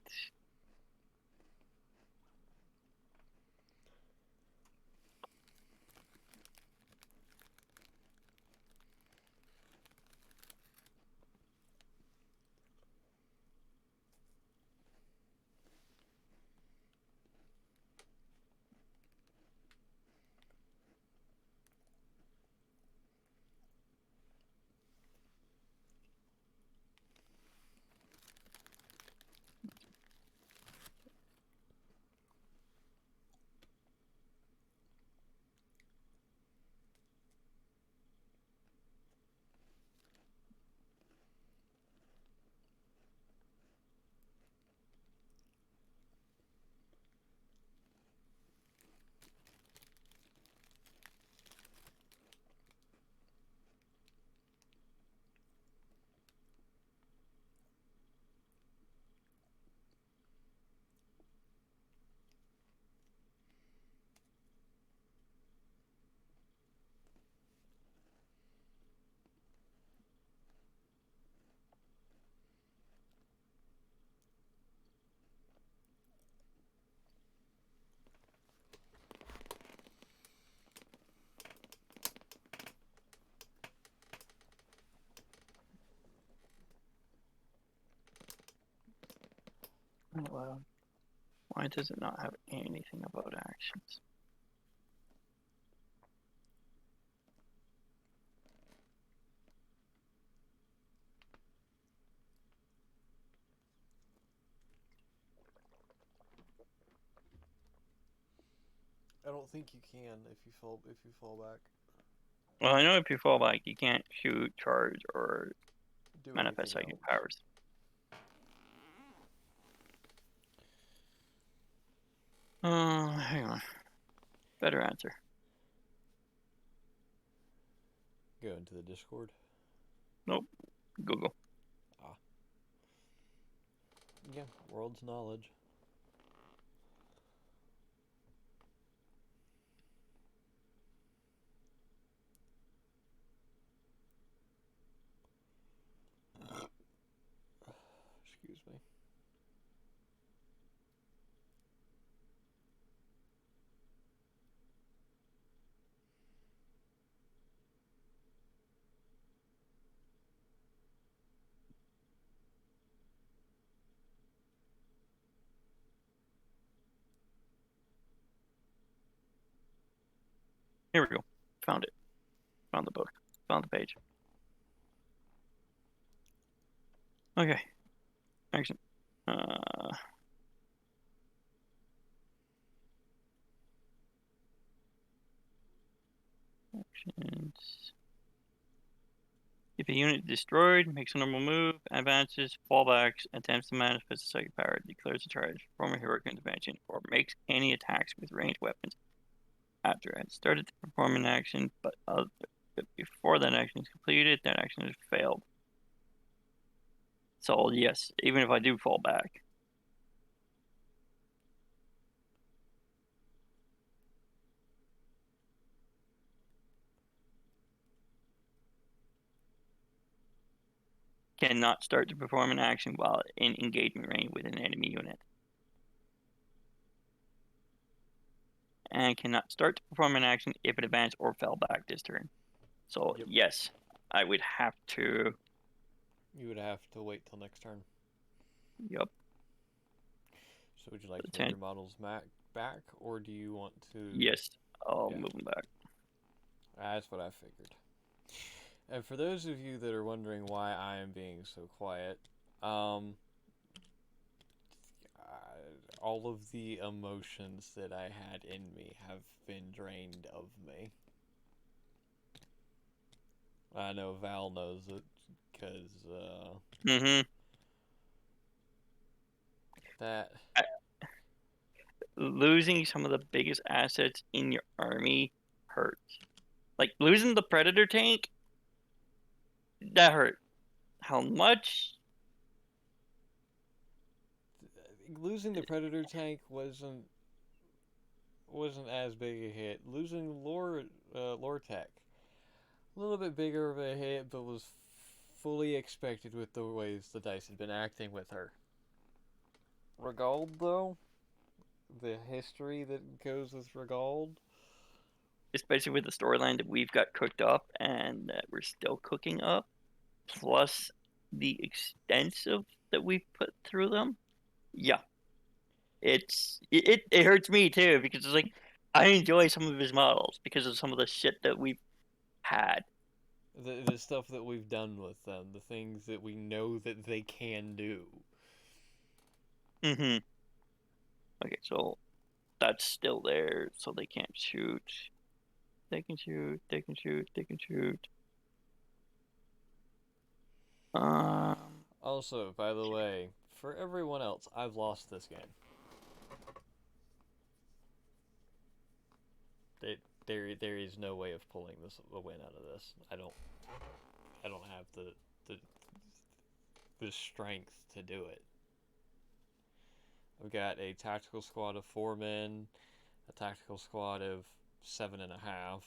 Well, why does it not have anything about actions? I don't think you can if you fall back. Well, I know if you fall back, you can't shoot, charge, or Do manifest anything psychic else. powers. Hang on. Better answer. Go into the Discord. Nope. Google. Ah. Yeah, world's knowledge. Excuse me. Here we go. Found it. Found the book. Found the page. Okay. Action. Actions. If a unit is destroyed, makes a normal move, advances, fallbacks, attempts to manifest a psychic power, declares a charge, perform a heroic intervention, or makes any attacks with ranged weapons after it has started to perform an action, but before that action is completed, that action has failed. So yes, even if I do fall back. Cannot start to perform an action while in engagement range with an enemy unit. And cannot start to perform an action if it advanced or fell back this turn. So Yep. yes, I would have to. You would have to wait till next turn. Yep. So would you like to move your models back, or do you want to? Yes, I'll move them back. That's what I figured. And for those of you that are wondering why I am being so quiet, all of the emotions that I had in me have been drained of me. I know Val knows it, because, that... Losing some of the biggest assets in your army hurts. Like, losing the Predator tank, that hurt. How much? Losing the Predator tank wasn't as big a hit. Losing Lortec, a little bit bigger of a hit, but was fully expected with the ways the dice had been acting with her. Regald, though, the history that goes with Regald, Especially with the storyline that we've got cooked up and that we're still cooking up, plus the extensive that we've put through them. Yeah, it hurts me too because it's like I enjoy some of his models because of some of the shit that we've had. the stuff that we've done with them, the things that we know that they can do. Mm-hmm. Okay, so that's still there, so they can't shoot. They can shoot. They can shoot. They can shoot. Also, by the way, for everyone else, I've lost this game. There is no way of pulling a win out of this. I don't have the the strength to do it. I've got a tactical squad of 4 men, a tactical squad of 7.5,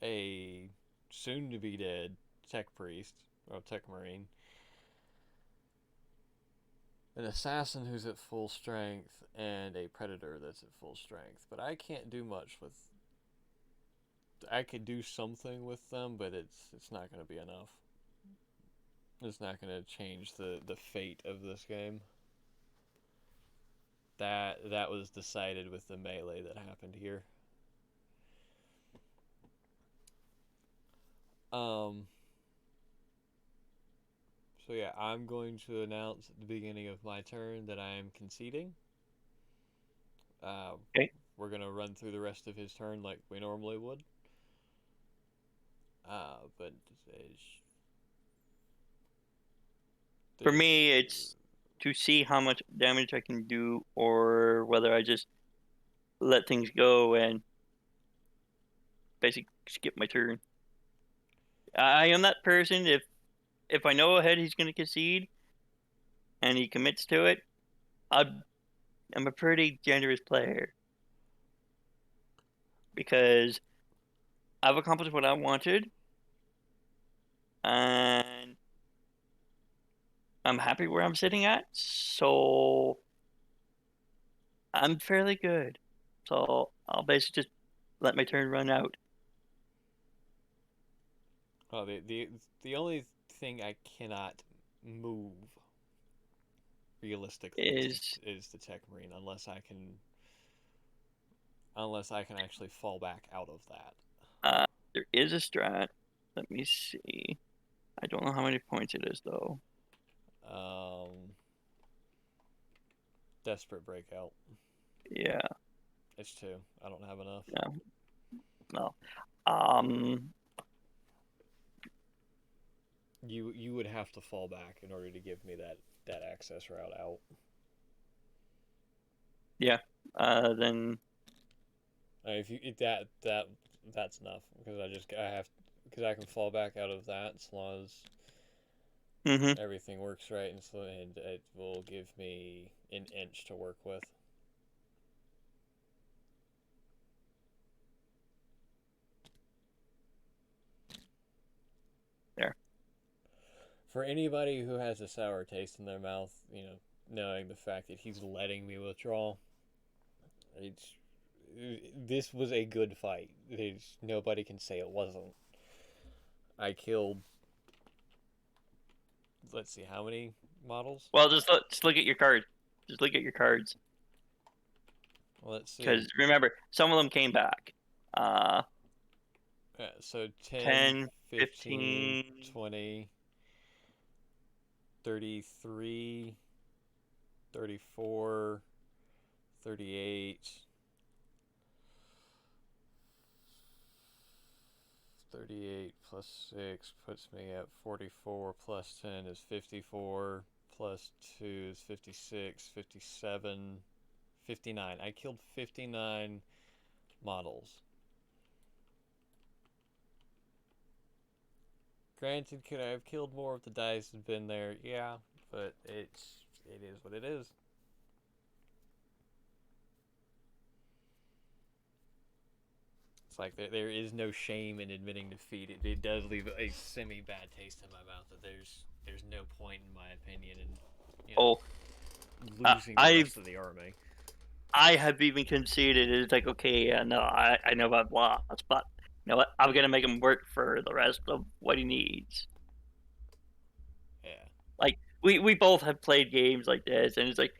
a soon to be dead tech priest or tech marine, an assassin who's at full strength, and a predator that's at full strength. But I can't do much with. I could do something with them, but it's not going to be enough. It's not going to change the fate of this game. That was decided with the melee that happened here. Um. So yeah, I'm going to announce at the beginning of my turn that I am conceding. Okay. We're gonna run through the rest of his turn like we normally would. But For me, it's to see how much damage I can do, or whether I just let things go and basically skip my turn. I am that person. If I know ahead he's going to concede and he commits to it, I'm a pretty generous player because I've accomplished what I wanted, and I'm happy where I'm sitting at. So I'm fairly good. So I'll basically just let my turn run out. well, the only thing I cannot move realistically Is is the Tech Marine unless I can actually fall back out of that. there is a strat. Let me see. I don't know how many points it is though. Desperate Breakout. Yeah, It's two. I don't have enough. yeah, no. Um, You would have to fall back in order to give me that access route out. yeah. Then If you that's enough because I have because I can fall back out of that as long as mm-hmm. everything works right and it will give me an inch to work with. There. For anybody who has a sour taste in their mouth, knowing the fact that he's letting me withdraw, it's this was a good fight. Nobody can say it wasn't. I killed. Let's see, how many models? Well, just look at your cards. Just look at your cards. Let's see. Because remember, some of them came back. Uh, So 10, 10, 15, 15. 20, 33, 34, 38, 38 plus 6 puts me at 44, plus 10 is 54, plus 2 is 56, 57, 59. I killed 59 models. Granted, could I have killed more if the dice had been there? Yeah, but it is what it is. It's like there is no shame in admitting defeat. It does leave a semi bad taste in my mouth that there's no point in my opinion in Oh, losing the I've rest of the army. I have even conceded. It's like, okay, yeah, no, I know I've lost, but you know what? I'm gonna make him work for the rest of what he needs. Yeah. Like we both have played games like this, and it's like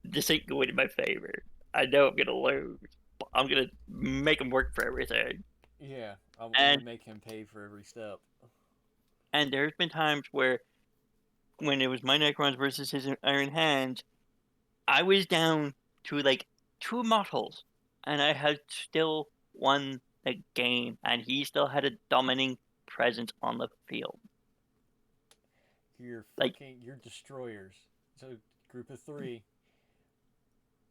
this ain't going in my favor. I know I'm gonna lose, but I'm gonna make him work for everything. Yeah, I'm gonna And make him pay for every step. there's been times where when it was my Necrons versus his Iron Hands, I was down to like two models, and I had still won the game, and he still had a dominating presence on the field. Like, Your destroyers. So group of three.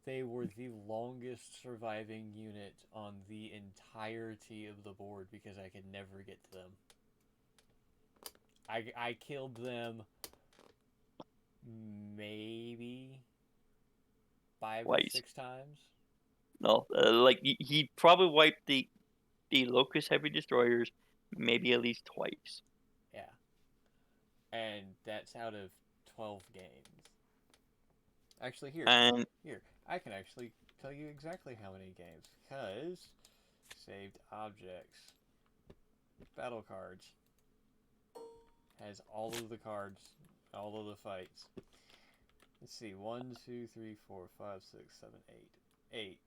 They were the longest surviving unit on the entirety of the board because I could never get to them. I killed them maybe 5 or 6 twice. times. No, like he probably wiped the Locust Heavy Destroyers maybe at least twice. Yeah, and that's out of 12 games. Actually, And here, I can actually tell you exactly how many games because saved objects, battle cards. Has all of the cards, all of the fights. Let's see, 1, 2, 3, 4, 5, 6, 7, 8. 8.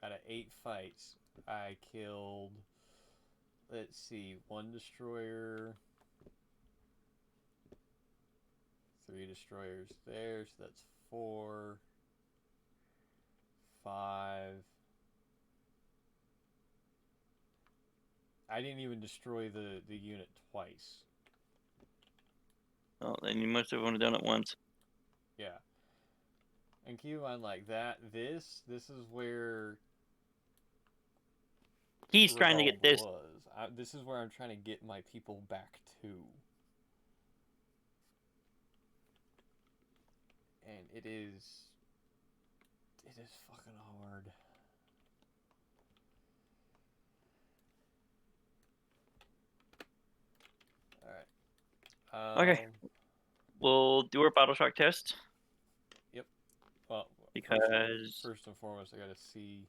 Out of 8 fights, I killed, let's see, 1 destroyer, 3 destroyers there, so that's 4, 5. I didn't even destroy the unit twice. Oh, then you must have only done it once. Yeah. And keep in mind, like that, this is where He's trying to get this. This is where I'm trying to get my people back to. And it is fucking hard. Alright. Okay. We'll do our battle shock test. Yep. Well, because first and foremost, I gotta see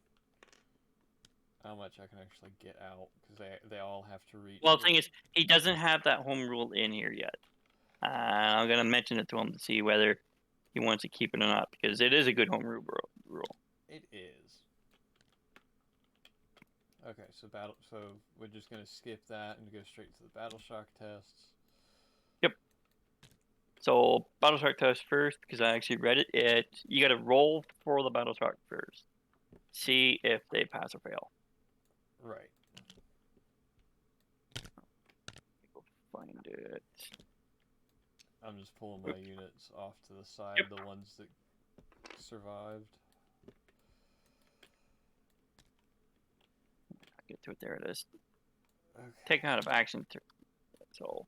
how much I can actually get out, because they all have to reach. Well, the thing is, he doesn't have that home rule in here yet. I'm gonna mention it to him to see whether he wants to keep it or not, because it is a good home rule. It is. Okay, so we're just gonna skip that and go straight to the battle shock tests. Yep. So battle shock test first, because I actually read it. You got to roll for the battle shock first. See if they pass or fail. Right. Go find it. I'm just pulling my units off to the side, Yep. the ones that survived. I'll get to it. There it is. Okay. Take out of action. So,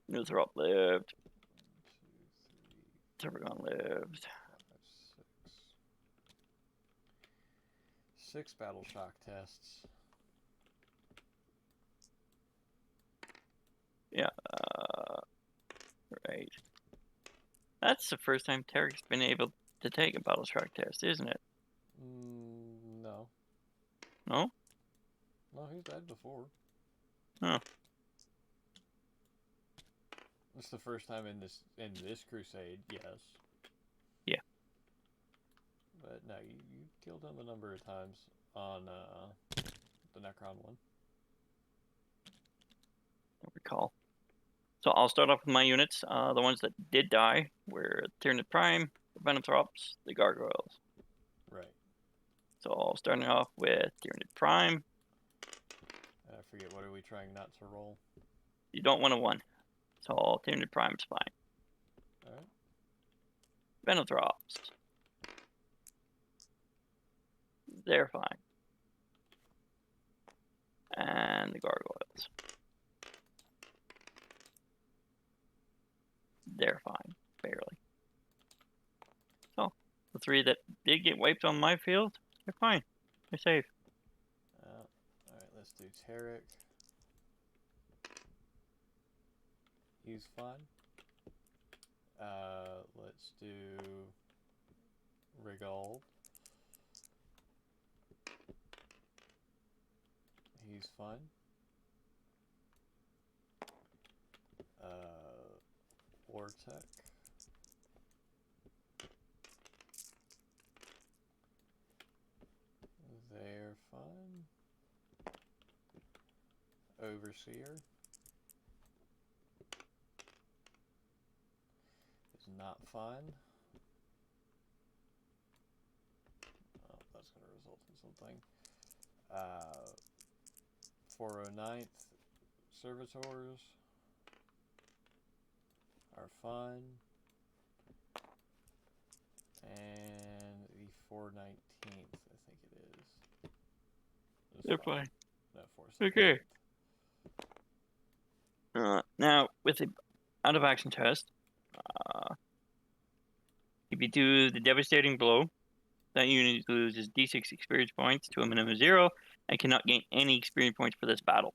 units are uplived. 1, 2, 3, Terragon lived. 5, 6. 6 battle shock tests. Yeah. Right. That's the first time Tarek's been able to take a battle shock test, isn't it? No. No? No, he's died before. Huh. It's the first time in this crusade, yes. Yeah. But no, you killed him a number of times on the Necron one. Don't recall. So I'll start off with my units. The ones that did die were Tyranid Prime, the Venothrops, the Gargoyles. Right. So starting off with Tyranid Prime. I forget, what are we trying not to roll? You don't want a 1. So Tyranid Prime's fine. Alright. Venothrops. They're fine. And the Gargoyles. They're fine. Barely. So, the 3 that did get wiped on my field, they're fine. They're safe. Alright, let's do Tarek. He's fine. Let's do Regal. He's fine. Vortec. They're fine. Overseer is not fine. Oh, that's going to result in something. 409th Servitors are fine. And the 419th, I think it is. They're fine. No, 417th. Okay. Now, with the out of action test, if you do the devastating blow, that unit loses d6 experience points to a minimum of 0 and cannot gain any experience points for this battle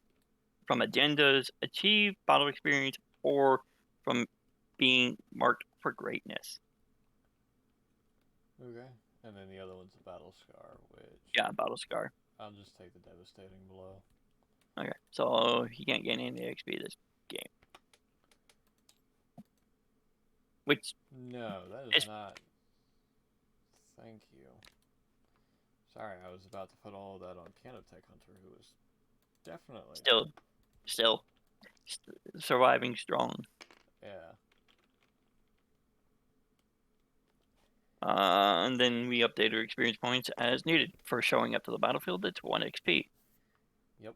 from agendas, achieve battle experience, or from being marked for greatness. Okay. And then the other one's a Battle Scar, which... Yeah, Battle Scar. I'll just take the Devastating Blow. Okay, so he can't gain any XP this game. Which No, that is is not. Thank you. Sorry, I was about to put all of that on Canotech Hunter, who is definitely. still surviving strong. Yeah. And then we update our experience points as needed. For showing up to the battlefield, it's 1 XP. Yep.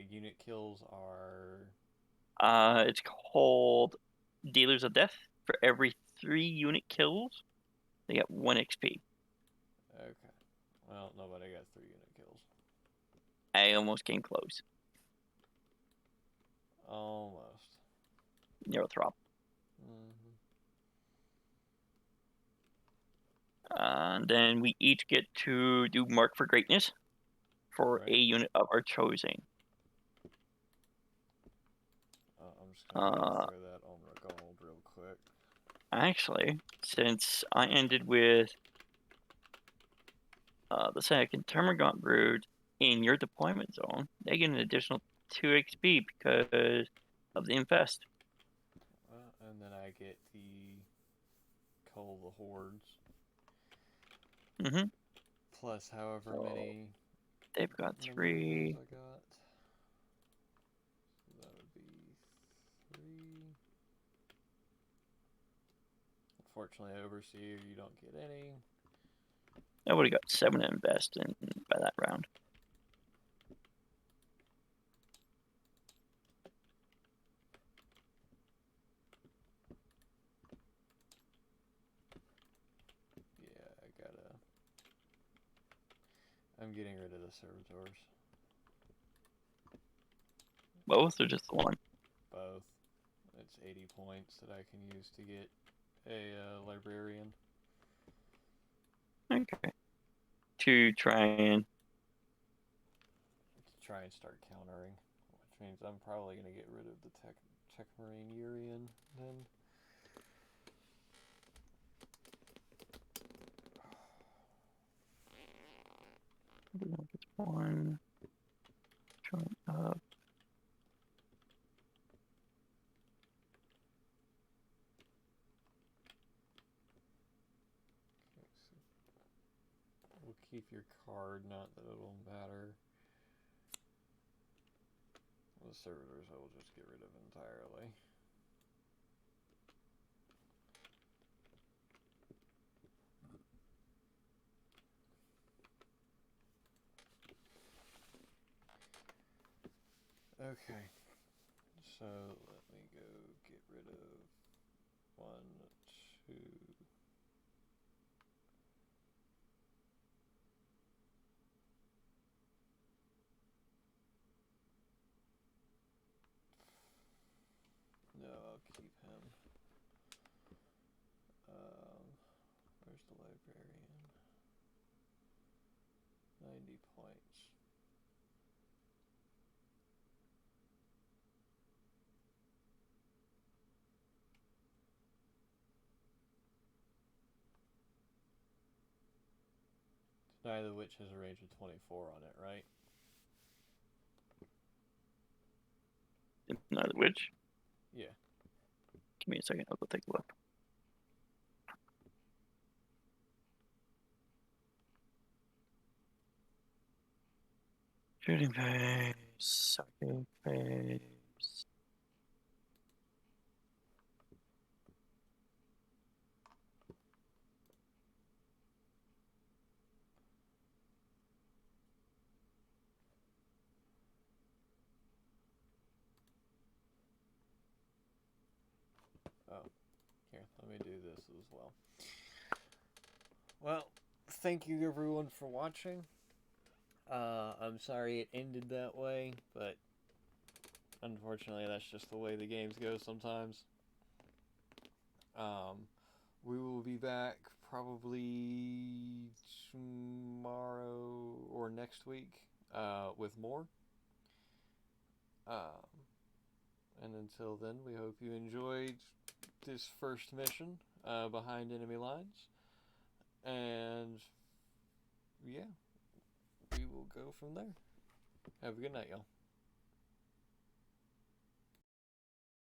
Unit kills are. It's called Dealers of Death. For every 3 unit kills, they get 1 XP. Okay. Well, nobody got 3 unit kills. I almost came close. Almost. Neurothrop. Mm-hmm. And then we each get to do Mark for Greatness for Right. a unit of our choosing. I'm just gonna go throw that on the gold real quick. Actually, since I ended with the second Termagant Brood in your deployment zone, they get an additional 2 XP because of the infest. And then I get the Cull the Hordes. Mm-hmm. Plus however So many. they've got Number of 3. I got. So that would be 3. Unfortunately, Overseer, you don't get any. I would have got 7 to invest in by that round. Yeah, I'm getting rid of the servitors. Both or just the one? Both. It's 80 points that I can use to get a librarian. Okay. To try and Start countering, which means I'm probably going to get rid of the Tech Marine Urian then. it's 1. Join up. We'll keep your card, not that it'll matter. The servitors I will just get rid of entirely. Okay, so let me go get rid of 1, 2. No, I'll keep him. Where's the librarian? 90 points. Neither Witch has a range of 24 on it, right? Neither which. Yeah. Give me a second. I'll go take a look. Shooting phase. Sucking phase. Oh, here, let me do this as well. Well, thank you everyone for watching. I'm sorry it ended that way, but unfortunately that's just the way the games go sometimes. We will be back probably tomorrow or next week with more. And until then, we hope you enjoyed this first mission behind enemy lines. And yeah, we will go from there. Have a good night, y'all.